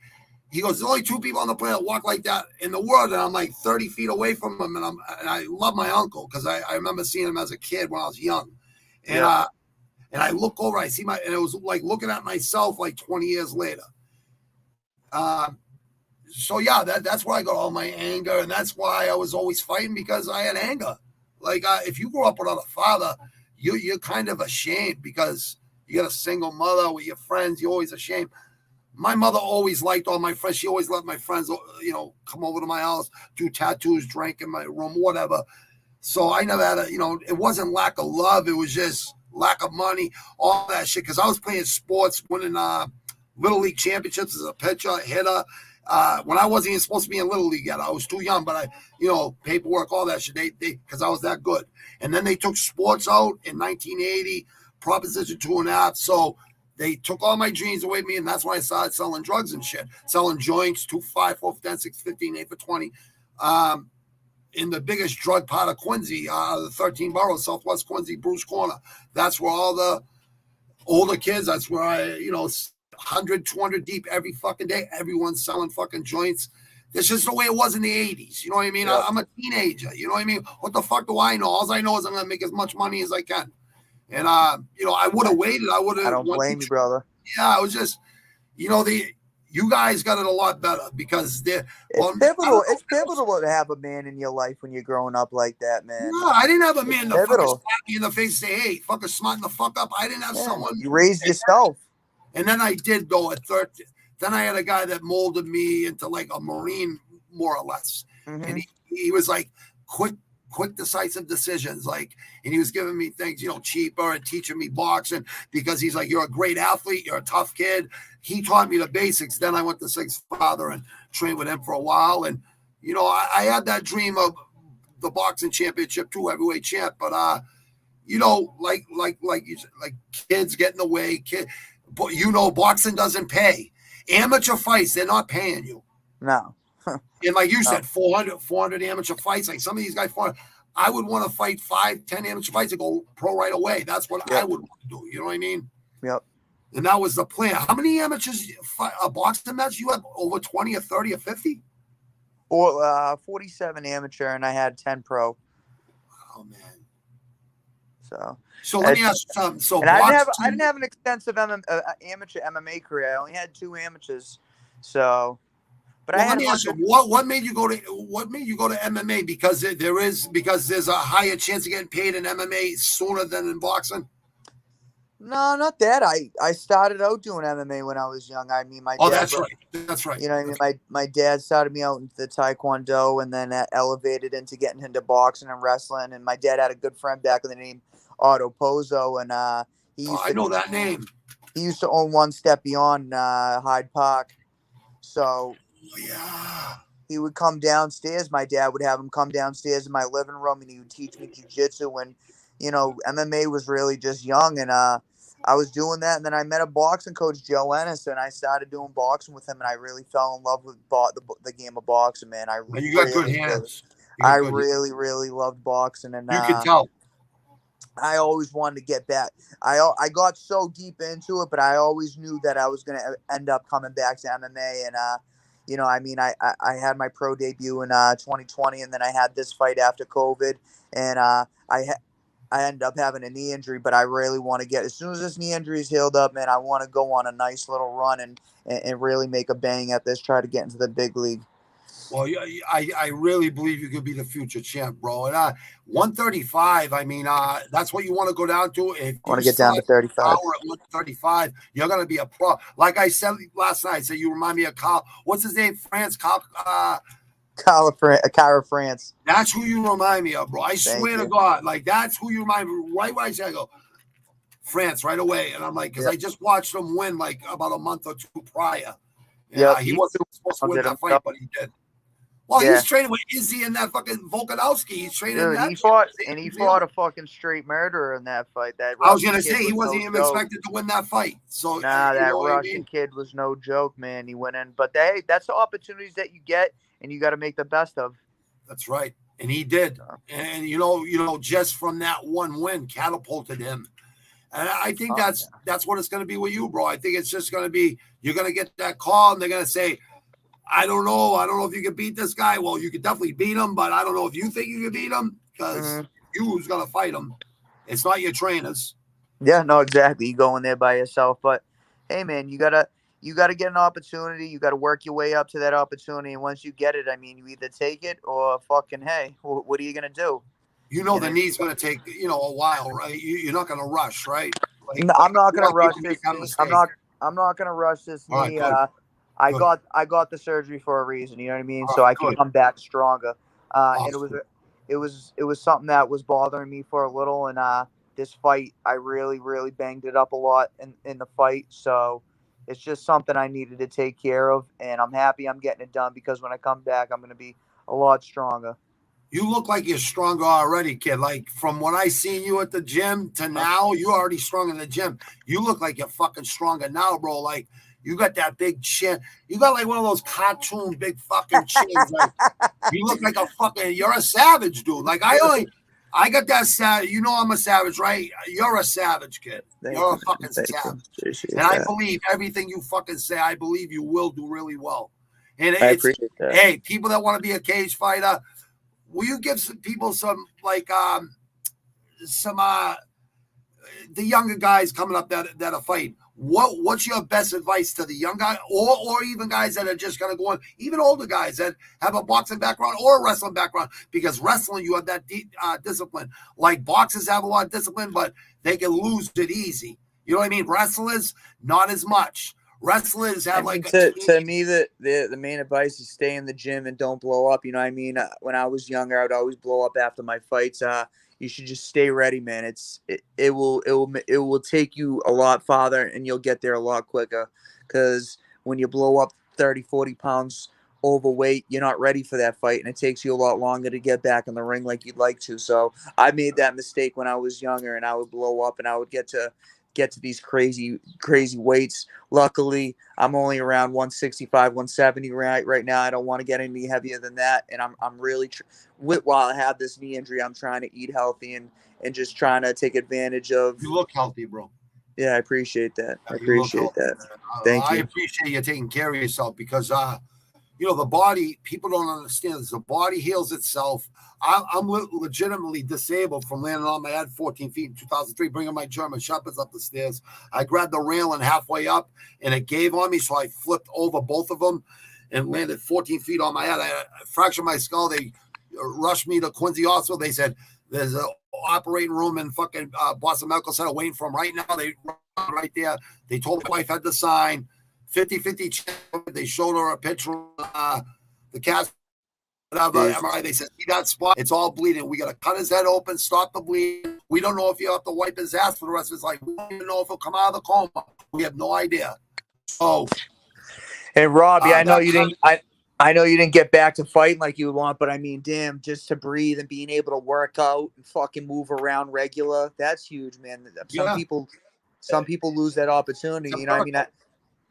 He goes, "There's only 2 people on the planet that walk like that in the world." And I'm like 30 feet away from him. And I love my uncle, because I remember seeing him as a kid when I was young. And I look over, I see and it was like looking at myself like 20 years later. So yeah, that's where I got all my anger. And that's why I was always fighting, because I had anger. Like, if you grew up without a father, you're kind of ashamed, because you got a single mother with your friends. You're always ashamed. My mother always liked all my friends. She always let my friends, come over to my house, do tattoos, drink in my room, whatever. So I never had it wasn't lack of love. It was just lack of money, all that shit. Because I was playing sports, winning Little League championships as a pitcher, hitter. When I wasn't even supposed to be in Little League yet. I was too young, but paperwork, all that shit, they because I was that good. And then they took sports out in 1980, Proposition 2.5. So they took all my dreams away from me, and that's when I started selling drugs and shit, selling joints, 2 for $5, 4 for 10, 6 for 15, 8 for 20. In the biggest drug part of Quincy, the 13 boroughs, Southwest Quincy, Bruce Corner. That's where all the older kids, that's where 100, 200 deep every fucking day. Everyone's selling fucking joints. That's just the way it was in the 80s. You know what I mean? Yep. I'm a teenager. You know what I mean? What the fuck do I know? All I know is I'm going to make as much money as I can. And, I would have waited. I would have. I don't blame you, brother. Yeah, I was just, you guys got it a lot better, because it's pivotal. It's pivotal to have a man in your life when you're growing up like that, man. No, I didn't have a man to fucking slap me in the face and say, "Hey, fucking smarten the fuck up." I didn't have someone. You raised yourself. And then I did, though, at 13. Then I had a guy that molded me into like a Marine, more or less. Mm-hmm. And he was like quick, decisive decisions. Like, and he was giving me things, cheaper, and teaching me boxing, because he's like, "You're a great athlete. You're a tough kid." He taught me the basics. Then I went to Sig's father and trained with him for a while. And, I had that dream of the boxing championship too, heavyweight champ. But, like kids get in the way. But boxing doesn't pay. Amateur fights, they're not paying you. No. And like you said, 400 amateur fights. Like some of these guys, I would want to fight 5, 10 amateur fights and go pro right away. That's what I would want to do. You know what I mean? Yep. And that was the plan. How many amateurs boxing matches you have? Over 20 or 30 or 50? Or 47 amateur, and I had 10 pro. Oh man. So let me ask you something. So I didn't have an extensive amateur MMA career. I only had 2 amateurs. So, but let me ask you, what made you go to MMA? Because there's a higher chance of getting paid in MMA sooner than in boxing. No, not that. I started out doing MMA when I was young. I mean, my dad. That's right. You know, my dad started me out into the Taekwondo, and then that elevated into getting into boxing and wrestling. And my dad had a good friend back in the name Otto Pozo, and I know that name. He used to own One Step Beyond Hyde Park. So he would come downstairs. My dad would have him come downstairs in my living room, and he would teach me jiu-jitsu. And MMA was really just young, and I was doing that. And then I met a boxing coach, Joe Ennis, and I started doing boxing with him, and I really fell in love with the game of boxing, man. You got good hands. I really, really loved boxing, and you can tell. I always wanted to get back. I got so deep into it, but I always knew that I was going to end up coming back to MMA. And, I had my pro debut in 2020, and then I had this fight after COVID. And I ended up having a knee injury, but I really want to as soon as this knee injury is healed up, man, I want to go on a nice little run and really make a bang at this, try to get into the big league. Well, I really believe you could be the future champ, bro. And 135, I mean, that's what you want to go down to. If you want to get down to 35, power at 135, you're gonna be a pro. Like I said last night, you remind me of Kyle. What's his name? Kyle France. That's who you remind me of, bro. I swear to God, like that's who you remind me. Right when I say, I go France right away, and I'm like, because I just watched him win like about a month or two prior. Yeah, he wasn't supposed to win that fight, but he did. Well, he's training with Izzy and that fucking Volkanovski. He's training. Dude, that he fought a fucking straight murderer in that fight. That I was gonna say he wasn't even expected to win that fight. So that Russian kid was no joke, man. He went in, but that's the opportunities that you get, and you got to make the best of. That's right, and he did. And just from that one win, catapulted him. And I think that's what it's gonna be with you, bro. I think it's just gonna be you're gonna get that call, and they're gonna say, I don't know if you can beat this guy. Well, you could definitely beat him, but I don't know if you think you can beat him because who's going to fight him. It's not your trainers. Yeah, no, exactly. You go in there by yourself. But, hey, man, you gotta get an opportunity. You got to work your way up to that opportunity. And once you get it, I mean, you either take it or fucking, hey, what are you going to do? The knee's going to take, a while, right? You're not going to rush, right? Like, I'm not going to rush this knee. I'm not going to rush this knee. I got the surgery for a reason, you know what I mean? So I can come back stronger. And it was something that was bothering me for a little. And this fight, I really, really banged it up a lot in the fight. So it's just something I needed to take care of. And I'm happy I'm getting it done because when I come back, I'm going to be a lot stronger. You look like you're stronger already, kid. Like from when I seen you at the gym to now, you're already strong in the gym. You look like you're fucking stronger now, bro. Like, you got that big chin. You got like one of those cartoon big fucking chins. Like, you look like you're a savage, dude. Like I got that savage. I'm a savage, right? You're a savage, kid. You're a fucking savage. And I believe everything you fucking say. I believe you will do really well. And I appreciate that. Hey, people that want to be a cage fighter, will you give some people some the younger guys coming up that are fighting? What's your best advice to the young guy or even guys that are just going to go on, even older guys that have a boxing background or a wrestling background? Because wrestling, you have that discipline. Like boxers have a lot of discipline, but they can lose it easy. You know what I mean? Wrestlers, not as much. Wrestlers have to me, the main advice is stay in the gym and don't blow up. You know what I mean? When I was younger, I would always blow up after my fights. You should just stay ready, man. It will take you a lot farther and you'll get there a lot quicker. Because when you blow up 30, 40 pounds overweight, you're not ready for that fight, and it takes you a lot longer to get back in the ring like you'd like to. So I made that mistake when I was younger, and I would blow up and I would get to these crazy weights. Luckily, I'm only around 165, 170 right now. I don't want to get any heavier than that. And I'm really, while I have this knee injury, I'm trying to eat healthy and just trying to take advantage of. You look healthy, bro. Yeah, I appreciate that. I appreciate that. Thank you. I appreciate you taking care of yourself because, the body, people don't understand this. The body heals itself. I'm legitimately disabled from landing on my head 14 feet in 2003, bringing my German Shepherds up the stairs. I grabbed the railing halfway up, and it gave on me, so I flipped over both of them and landed 14 feet on my head. I fractured my skull. They rushed me to Quincy Hospital. They said, there's an operating room in fucking Boston Medical Center waiting for him right now. They right there. They told my wife had to sign 50-50. They showed her a picture of the cast. MRI, they said, see that spot? It's all bleeding. We got to cut his head open, stop the bleeding. We don't know if you have to wipe his ass for the rest of his life. We don't even know if he'll come out of the coma. We have no idea. So, hey, Robbie, I know you didn't. I know you didn't get back to fighting like you want, but I mean, damn, just to breathe and being able to work out and fucking move around regular, that's huge, man. Some people lose that opportunity. You know, I mean,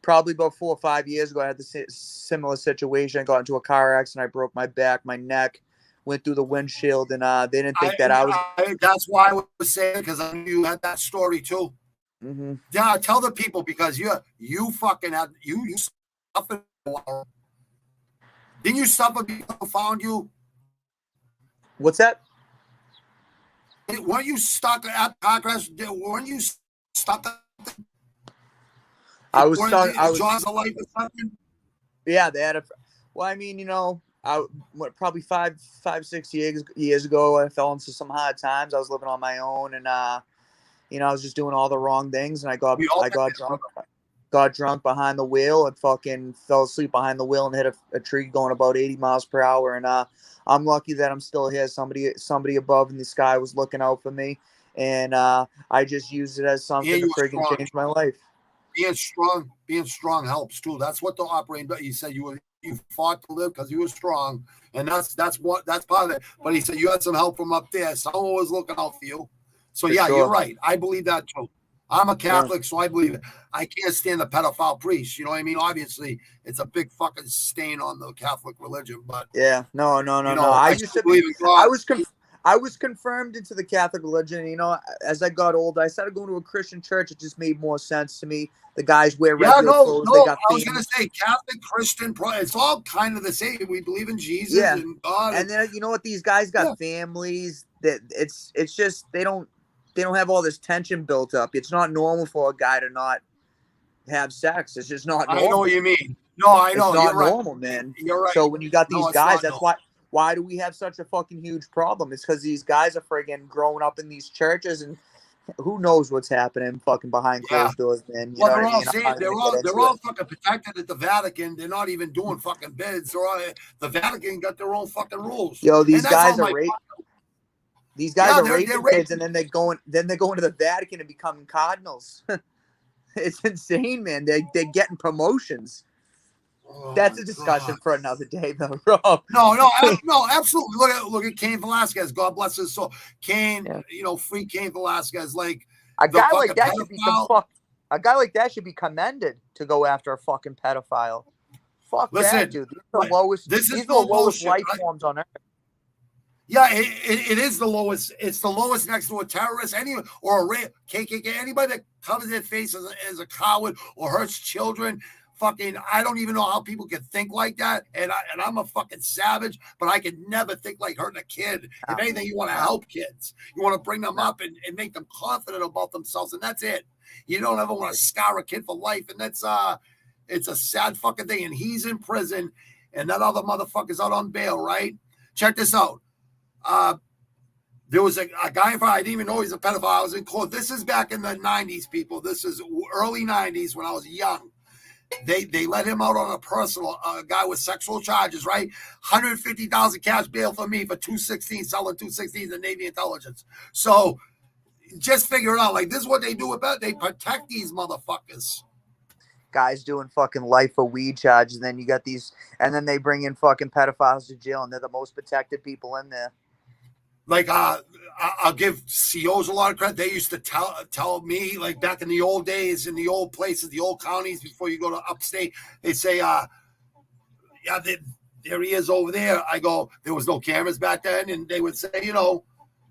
probably about 4 or 5 years ago, I had the similar situation. I got into a car accident. I broke my back, my neck, went through the windshield, and they didn't think that I was. That's why I was saying, because I knew you had that story too. Mm-hmm. Yeah, tell the people, because you fucking had you suffered. Didn't you suffer people found you? What's that? Weren't you stuck at car crash? Weren't you stuck? I was stuck. I was. Jaws of life or something? Yeah, they had a. Well, I mean, you know, probably 6 years ago, I fell into some hard times. I was living on my own, and you know, I was just doing all the wrong things, and I got drunk. Got drunk behind the wheel and fucking fell asleep behind the wheel and hit a tree going about 80 miles per hour. And I'm lucky that I'm still here. Somebody above in the sky was looking out for me, and I just used it as something to friggin' change my life. Being strong helps too. That's what the operating. He said you fought to live because you were strong, and that's part of it. But he said you had some help from up there. Someone was looking out for you. So yeah, sure. You're right. I believe that too. I'm a Catholic, so I believe it. I can't stand the pedophile priests. You know what I mean? Obviously, it's a big fucking stain on the Catholic religion. But yeah, no. I used to believe in God. I was confirmed into the Catholic religion. And, you know, as I got older, I started going to a Christian church. It just made more sense to me. The guys wear regular clothes. They got I was going to say Catholic, Christian, it's all kind of the same. We believe in Jesus and God. And then you know what? These guys got families. That it's just they don't have all this tension built up. It's not normal for a guy to not have sex. It's just not normal. I know what you mean. No, I know. It's not normal, man. You're right. So when you got these guys, that's why do we have such a fucking huge problem? It's because these guys are friggin' growing up in these churches, and who knows what's happening fucking behind closed doors, man. You know they're all saying they're all fucking protected at the Vatican. They're not even doing fucking bids. The Vatican got their own fucking rules. Yo, these guys are raping. These guys are raping kids, and then they go into the Vatican and becoming cardinals. It's insane, man. They're getting promotions. Oh, that's a discussion for another day, though, Rob. No, absolutely. Look at Cain Velasquez. God bless his soul. Cain, free Cain Velasquez. Like a guy like that should be a guy like that should be commended to go after a fucking pedophile. Fuck that, dude. These are the lowest life forms on earth. Yeah, it is the lowest. It's the lowest next to a terrorist, or a KKK. Anybody that covers their face as a coward or hurts children. Fucking, I don't even know how people can think like that. And I'm a fucking savage, but I could never think like hurting a kid. If anything, you want to help kids. You want to bring them up and make them confident about themselves, and that's it. You don't ever want to scar a kid for life, and that's it's a sad fucking thing. And he's in prison, and that other motherfucker's out on bail, right? Check this out. There was a guy, I didn't even know he's a pedophile. I was in court. This is back in the 90s, people. This is early 90s when I was young. They let him out on a personal guy with sexual charges, right? 150,000 cash bail for me for 216, selling 216 to Navy intelligence. So just figure it out. Like, this is what they do about. They protect these motherfuckers. Guys doing fucking life for weed charges, and then you got these, and then they bring in fucking pedophiles to jail, and they're the most protected people in there. Like, I'll give COs a lot of credit. They used to tell me, like, back in the old days, in the old places, the old counties, before you go to upstate, they say, there he is over there. I go, there was no cameras back then, and they would say, do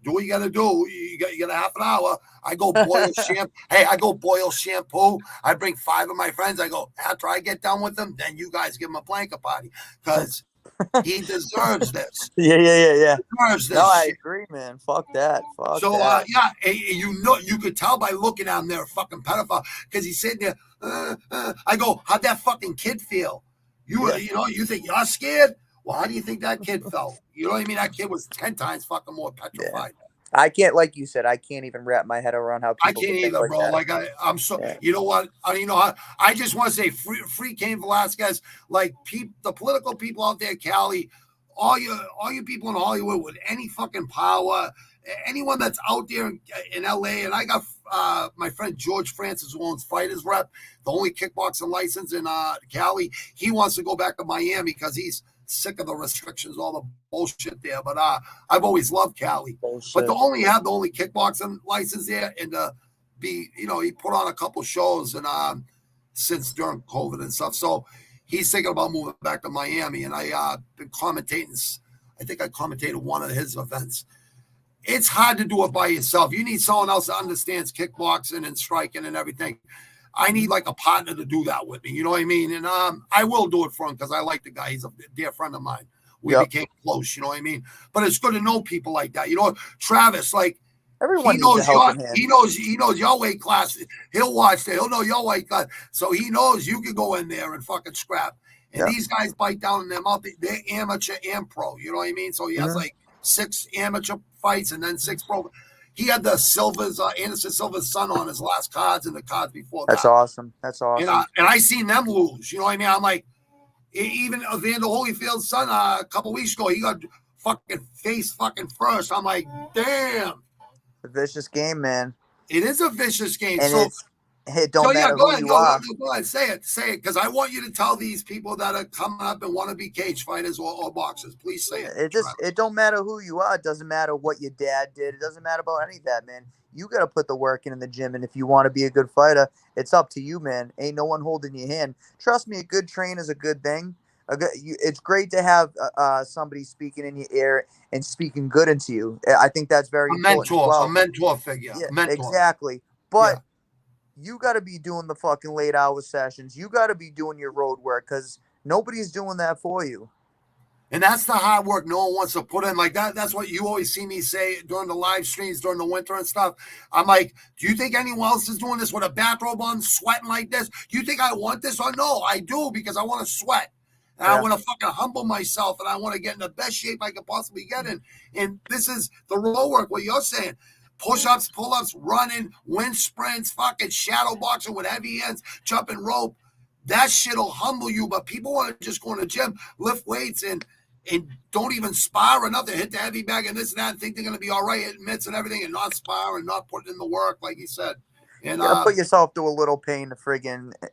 what you got to do. You got a half an hour. I go boil shampoo. Hey, I go boil shampoo. I bring 5 of my friends. I go, after I get done with them, then you guys give him a blanket party, because he deserves this. Yeah. Deserves this. No, I agree, man. Fuck that. You could tell by looking at him, they're a fucking pedophile, because he's sitting there. I go, how'd that fucking kid feel? You think you're scared? Well, how do you think that kid felt? You know what I mean? That kid was 10 times fucking more petrified. Yeah. I can't, like you said, I can't even wrap my head around how people I can't either, bro. Like I'm so, you know what? I just want to say free Cain Velasquez. Like, the political people out there, Cali, all you people in Hollywood with any fucking power, anyone that's out there in LA, and I got my friend George Francis, who owns Fighters Rep, the only kickboxing license in Cali. He wants to go back to Miami because he's sick of the restrictions, all the bullshit there. But I've always loved Cali. Bullshit. But to only have the only kickboxing license there and to be, he put on a couple shows and since during COVID and stuff. So he's thinking about moving back to Miami, and I been commentating. I think I commentated one of his events. It's hard to do it by yourself. You need someone else that understands kickboxing and striking and everything. I need like a partner to do that with me. You know what I mean? And I will do it for him because I like the guy. He's a dear friend of mine. We became close. You know what I mean? But it's good to know people like that. Travis, like everyone he knows he knows your weight class. He'll watch that. He'll know your weight class. So he knows you can go in there and fucking scrap. And these guys bite down in their mouth. They're amateur and pro. You know what I mean? So he has like 6 amateur fights and then 6 pro. He had the Anderson Silva's son on his last cards and the cards before that. That's awesome. That's awesome. And I seen them lose. You know what I mean? I'm like, even Evander Holyfield's son a couple weeks ago, he got fucking face fucking first. I'm like, damn. A vicious game, man. It is a vicious game. And it don't matter who you are. Go ahead, say it, because I want you to tell these people that are coming up and want to be cage fighters or boxers. Please say it. It don't matter who you are. It doesn't matter what your dad did. It doesn't matter about any of that, man. You got to put the work in the gym, and if you want to be a good fighter, it's up to you, man. Ain't no one holding your hand. Trust me, a good train is a good thing. It's great to have somebody speaking in your ear and speaking good into you. I think that's very important. A mentor figure. Yeah, mentor. Exactly. But you got to be doing the fucking late hour sessions. You got to be doing your road work because nobody's doing that for you. And that's the hard work no one wants to put in. Like that's what you always see me say during the live streams during the winter and stuff. I'm like, do you think anyone else is doing this with a bathrobe on, sweating like this? Do you think I want this or no? I do because I want to sweat. And I want to fucking humble myself and I want to get in the best shape I could possibly get in. And this is the road work, what you're saying. Push-ups, pull-ups, running, wind sprints, fucking shadow boxing with heavy hands, jumping rope. That shit'll humble you. But people want to just go in the gym, lift weights, and don't even spar or nothing, hit the heavy bag and this and that, and think they're going to be all right, hitting mitts and everything, and not spar and not put in the work, like you said. And put yourself through a little pain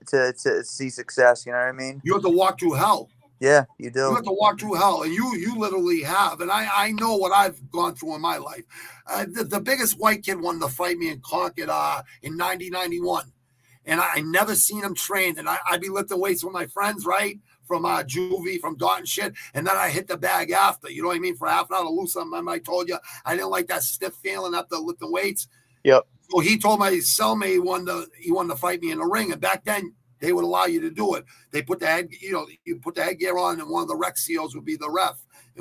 to see success. You know what I mean? You have to walk through hell. Yeah, you do. You have to walk through hell, and you literally have. And I know what I've gone through in my life. The biggest white kid wanted to fight me in Concord in 1991. And I never seen him trained. And I'd be lifting weights with my friends, right? From juvie, from Dot and shit. And then I hit the bag after. You know what I mean? For half an hour to lose something. I told you, I didn't like that stiff feeling after lifting weights. Yep. So he told my cellmate he wanted to fight me in the ring. And back then, they would allow you to do it. They put the you put the headgear on, and one of the rec COs would be the ref.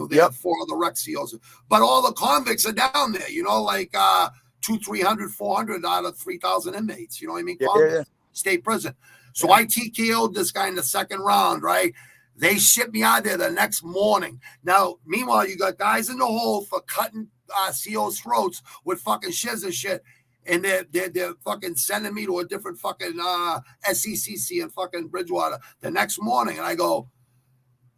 They have 4 of the rec COs. But all the convicts are down there, like 200, 300, 400 out of 3,000 inmates. You know what I mean? Yeah. State prison. So I TKO'd this guy in the second round, right? They shipped me out there the next morning. Now, meanwhile, you got guys in the hole for cutting CO's throats with fucking shiz and shit. And they're fucking sending me to a different fucking SECC in fucking Bridgewater the next morning. And I go,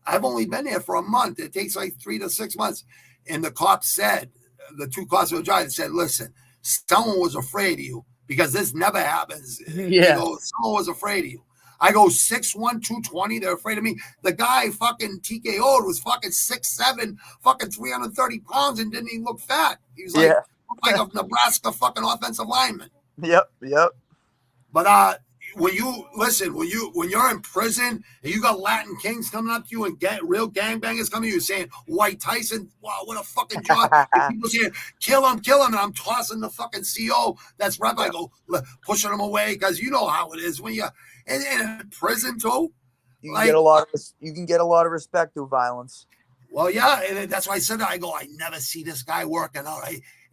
I've only been there for a month. It takes like 3 to 6 months. And the cop said, the 2 cops were driving, said, listen, someone was afraid of you because this never happens. Yeah. Someone was afraid of you. I go 6'1", 220. They're afraid of me. The guy fucking TKO'd was fucking 6'7", fucking 330 pounds and didn't even look fat. He was like a Nebraska fucking offensive lineman. Yep. But when you're in prison and you got Latin Kings coming up to you and real gangbangers coming to you saying, White Tyson, wow, what a fucking job. And people saying, kill him. And I'm tossing the fucking CO that's rep. I go, pushing him away because you know how it is when you're in prison too. You can get a lot of respect through violence. Well, yeah, and that's why I said that. I go, I never see this guy working out.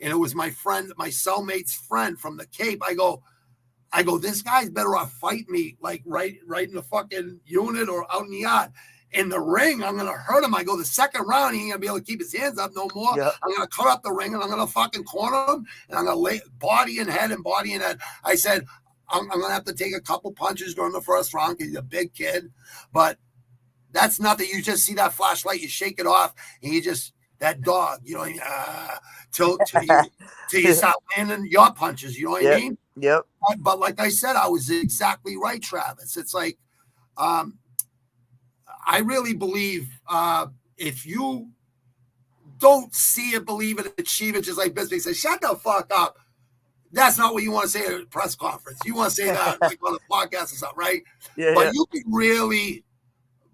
And it was my friend, my cellmate's friend from the Cape. I go, this guy's better off fight me like right in the fucking unit or out in the yard. In the ring, I'm gonna hurt him. I go, the second round, he ain't gonna be able to keep his hands up no more. Yep. I'm gonna cut up the ring and I'm gonna fucking corner him and I'm gonna lay body and head. I said, I'm gonna have to take a couple punches during the first round because he's a big kid. But that's nothing. You just see that flashlight, you shake it off, and you just that dog, till you start landing your punches. You know what I mean? Yep. But like I said, I was exactly right, Travis. It's like, I really believe if you don't see it, believe it, achieve it, just like Bisbee says, shut the fuck up. That's not what you want to say at a press conference. You want to say that like on a podcast or something, right? Yeah, but you can really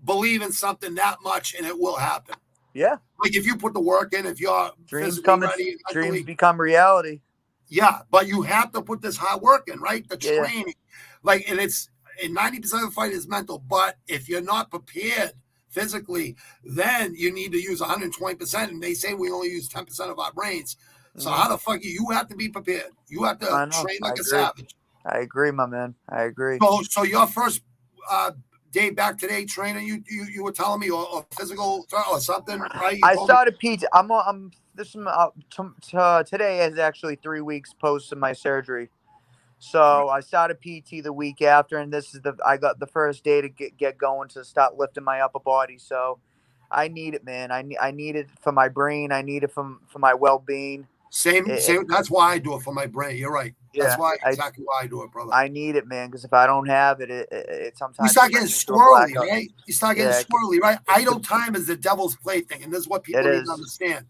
believe in something that much and it will happen. Yeah. Like if you put the work in, if you're dreams become reality. Yeah, but you have to put this hard work in, right? The training. Like, and 90% of the fight is mental, but if you're not prepared physically, then you need to use 120%. And they say we only use 10% of our brains. So how the fuck you have to be prepared? You have to train like a savage. I agree, my man. I agree. So your first day back today training, you were telling me, or physical or something, right? I started PT. Today is actually 3 weeks post my surgery. So I started PT the week after, and I got the first day to get going to start lifting my upper body. So I need it, man. I need it for my brain. I need it for my well-being. Same. That's why I do it for my brain. You're right. That's exactly why I do it, brother. I need it, man, because if I don't have it, it sometimes you start getting squirrely, right? You start getting squirrely, right? Idle time is the devil's plaything, and this is what people need to understand.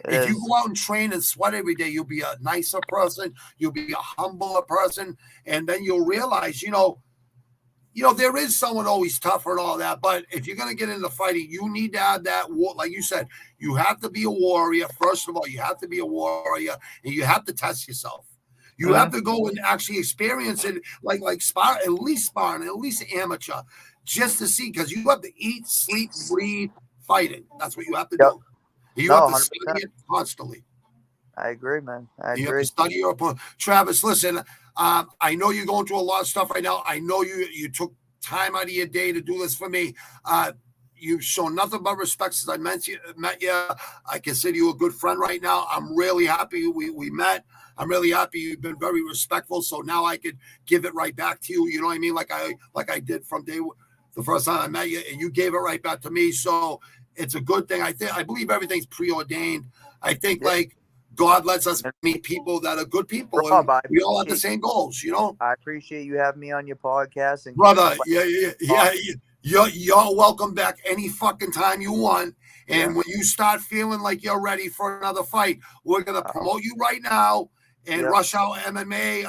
If you go out and train and sweat every day, you'll be a nicer person. You'll be a humbler person, and then you'll realize, there is someone always tougher and all that. But if you're going to get into fighting, you need to have that war. Like you said, you have to be a warrior. First of all, you have to be a warrior, and you have to test yourself. You have to go and actually experience it, like spar, at least sparring, at least amateur, just to see, because you have to eat, sleep, breathe, fighting. That's what you have to do. You have to study it constantly. I agree, man. You have to study your opponent. Travis, listen, I know you're going through a lot of stuff right now. I know you took time out of your day to do this for me. You've shown nothing but respect since I met you. I consider you a good friend right now. I'm really happy we met. I'm really happy you've been very respectful. So now I could give it right back to you. You know what I mean? Like I did from the first time I met you, and you gave it right back to me. So it's a good thing. I believe everything's preordained. I think like God lets us meet people that are good people, and we all have the same goals. I appreciate you having me on your podcast, and brother. You're welcome back any fucking time you want. And when you start feeling like you're ready for another fight, we're gonna promote you right now. And Rush Hour MMA,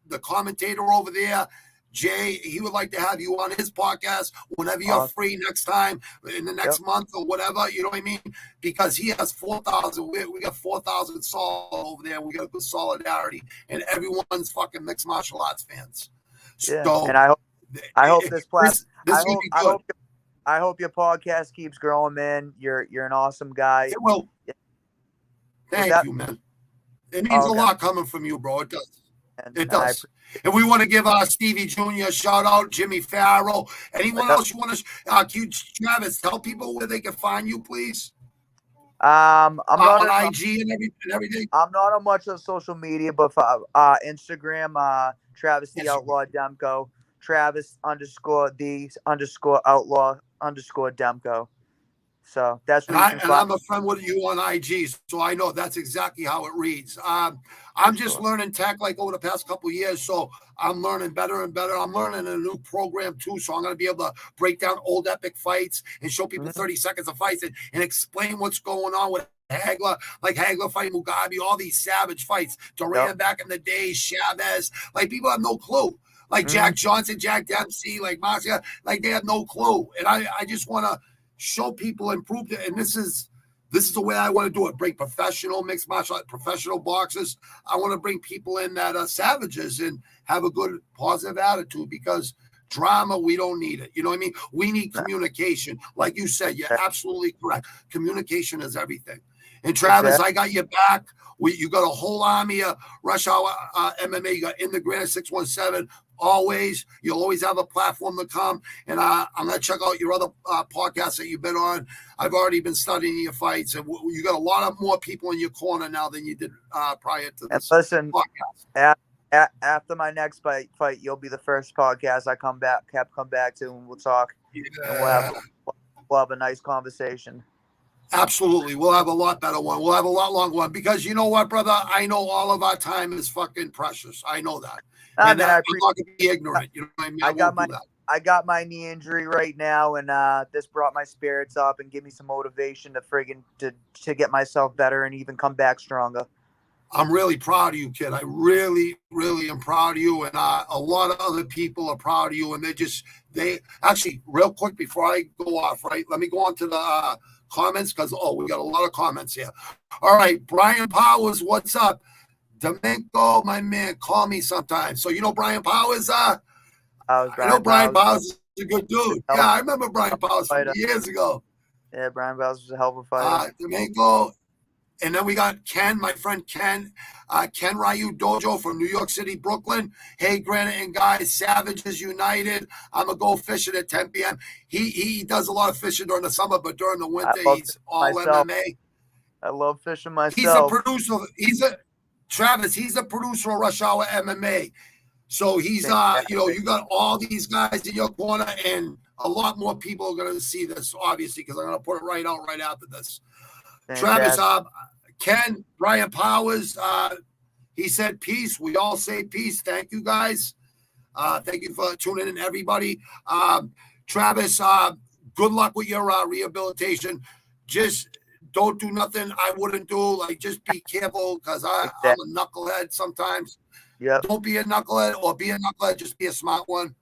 the commentator over there, Jay, he would like to have you on his podcast whenever you're free next time, in the next month or whatever, you know what I mean? Because he has 4,000. We got 4,000 solid over there. We got good solidarity, and everyone's fucking mixed martial arts fans. Yeah. So, and I hope this platform. I hope your podcast keeps growing, man. You're an awesome guy. It will. Thank you, man. It means a lot coming from you, bro. It does. It does. And we want to give Stevie Jr. a shout out, Jimmy Farrell. Anyone else you want to Travis, tell people where they can find you, please. I'm not on IG and everything. I'm not on much of social media, but for Instagram, Travis the Outlaw Demko, Travis _the _outlaw _Demko. So that's what I'm a friend with you on IG, so I know that's exactly how it reads. I'm just learning tech like over the past couple of years, so I'm learning better and better. I'm learning a new program too, so I'm going to be able to break down old epic fights and show people 30 seconds of fights and explain what's going on with Hagler, like Hagler fighting Mugabe, all these savage fights. Duran back in the day, Chavez, like people have no clue. Like Jack Johnson, Jack Dempsey, like Marcia, like they have no clue. And I just want to show people and prove it. And this is the way I want to do it. Bring professional mixed martial art, professional boxers. I want to bring people in that are savages and have a good positive attitude, because drama, we don't need it. You know what I mean? We need communication. Like you said, you're absolutely correct. Communication is everything. And Travis, I got your back. You got a whole army of Rush Hour MMA. You got In the Granite 617. Always, you'll always have a platform to come. And I'm going to check out your other podcasts that you've been on. I've already been studying your fights, and you got a lot of more people in your corner now than you did prior to this. And listen, after my next fight, you'll be the first podcast I come back to, and we'll talk. Yeah. And we'll have a nice conversation. Absolutely. We'll have a lot better one. We'll have a lot longer one, because you know what, brother? I know all of our time is fucking precious. I know that. I'm not going to be ignorant. You know what I mean? I got my knee injury right now, and this brought my spirits up and give me some motivation to get myself better and even come back stronger. I'm really proud of you, kid. I really, really am proud of you, and a lot of other people are proud of you. And they actually, real quick before I go off, right? Let me go on to the comments because we got a lot of comments here. All right, Brian Powers, what's up? Demko, my man, call me sometime. So you know Brian Powers? I know Brian Powers is a good dude. Yeah, I remember Brian Powers from years ago. Yeah, Brian Powers was a hell of a fighter. Demko. And then we got Ken, my friend Ken, Ken Ryu Dojo from New York City, Brooklyn. Hey, Granite and guys, Savages United. I'm going to go fishing at 10 p.m. He does a lot of fishing during the summer, but during the winter, he's all MMA. I love fishing myself. He's a producer. Travis, he's a producer of Rush Hour MMA. So he's, you got all these guys in your corner, and a lot more people are going to see this, obviously, because I'm going to put it right out right after this. Fantastic. Travis, Ken, Brian Powers, he said peace. We all say peace. Thank you, guys. Thank you for tuning in, everybody. Travis, good luck with your rehabilitation. Just don't do nothing I wouldn't do. Like, just be careful because I'm a knucklehead sometimes. Yeah. Don't be a knucklehead or be a knucklehead. Just be a smart one.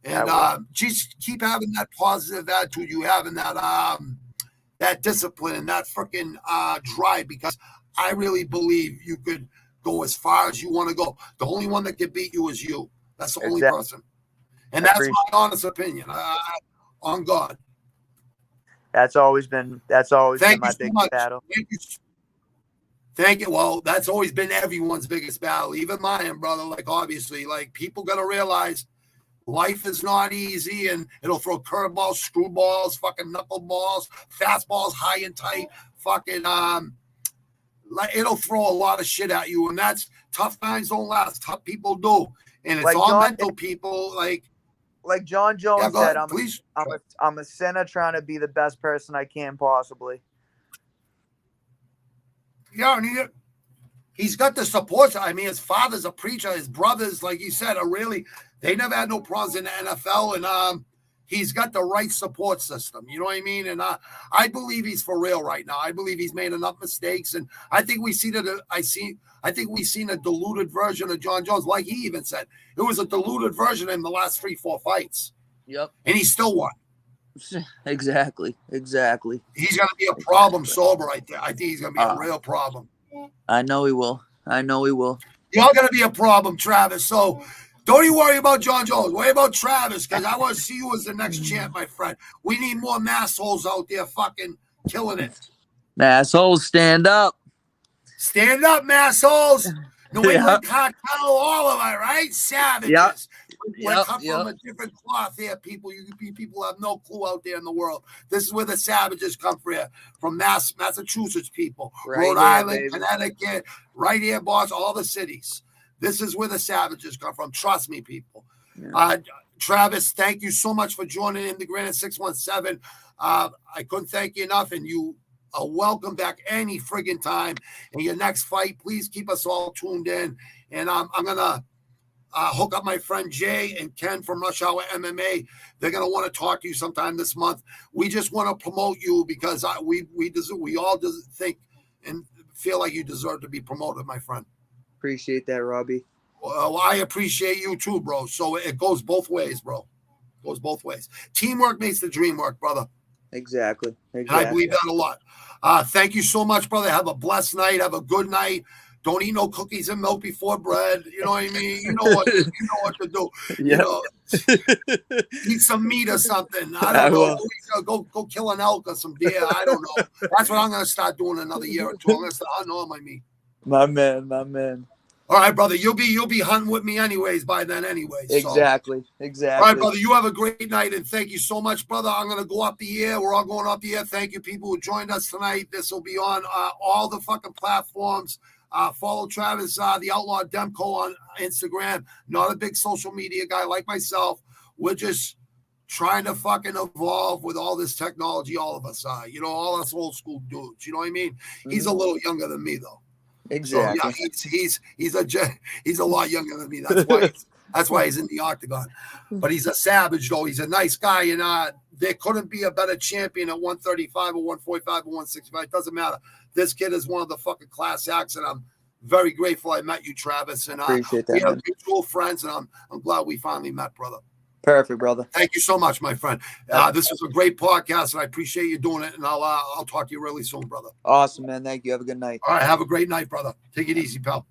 And just keep having that positive attitude you have in that discipline and that freaking drive, because I really believe you could go as far as you want to go. The only one that can beat you is you. That's the only person. And that's my honest opinion. On God. That's always been my biggest battle. Thank you. Well, that's always been everyone's biggest battle, even mine, brother. Like, obviously, like, people got to realize life is not easy, and it'll throw curveballs, screwballs, fucking knuckleballs, fastballs, high and tight, fucking it'll throw a lot of shit at you, and that's tough times don't last. Tough people do, and it's like all mental people. Like John Jones said, I'm a sinner trying to be the best person I can possibly. Yeah, and he's got the support. I mean, his father's a preacher. His brothers, like you said, they never had no problems in the NFL, and he's got the right support system. You know what I mean? And I believe he's for real right now. I believe he's made enough mistakes, and I think we see I think we've seen a diluted version of John Jones. Like he even said, it was a diluted version in the last 3-4 fights. Yep. And he still won. Exactly. He's going to be a problem sober right there. I think he's going to be a real problem. I know he will. You're going to be a problem, Travis. So don't you worry about John Jones. Worry about Travis, because I want to see you as the next champ, my friend. We need more massholes out there fucking killing it. Massholes, stand up. Stand up, massholes. New England cartel, all of it, right? Savages. Yep. We come from a different cloth here, people. People have no clue out there in the world. This is where the savages come from Massachusetts people, Rhode Island, baby. Connecticut, right here, boss, all the cities. This is where the savages come from. Trust me, people. Yeah. Travis, thank you so much for joining in the Granite 617. I couldn't thank you enough, and you are welcome back any friggin' time. In your next fight, please keep us all tuned in. And I'm going to hook up my friend Jay and Ken from Rush Hour MMA. They're going to want to talk to you sometime this month. We just want to promote you because we all think and feel like you deserve to be promoted, my friend. Appreciate that, Robbie. Well, I appreciate you too, bro. So it goes both ways, bro. It goes both ways. Teamwork makes the dream work, brother. Exactly. And I believe that a lot. Thank you so much, brother. Have a blessed night. Have a good night. Don't eat no cookies and milk before bread. You know what I mean? You know what to do. Yeah. Eat some meat or something. I don't know. Go kill an elk or some deer. I don't know. That's what I'm going to start doing another year or two. I'm going to start hunting all my meat. My man. All right, brother. You'll be hunting with me anyways by then anyways. Exactly. All right, brother. You have a great night, and thank you so much, brother. I'm going to go up the air. We're all going up the air. Thank you, people who joined us tonight. This will be on all the fucking platforms. Follow Travis, the Outlaw Demko on Instagram. Not a big social media guy like myself. We're just trying to fucking evolve with all this technology. All of us are. All us old school dudes. You know what I mean? Mm-hmm. He's a little younger than me, though. Exactly. So, yeah, he's a lot younger than me. That's why That's why he's in the octagon. But he's a savage, though. He's a nice guy, and there couldn't be a better champion at 135 or 145 or 165. It doesn't matter. This kid is one of the fucking class acts, and I'm very grateful I met you, Travis. And Appreciate that, we have man. mutual friends, and I'm glad we finally met, brother. Perfect, brother. Thank you so much, my friend. This was a great podcast, and I appreciate you doing it. And I'll talk to you really soon, brother. Awesome, man. Thank you. Have a good night. All right, have a great night, brother. Take it easy, pal.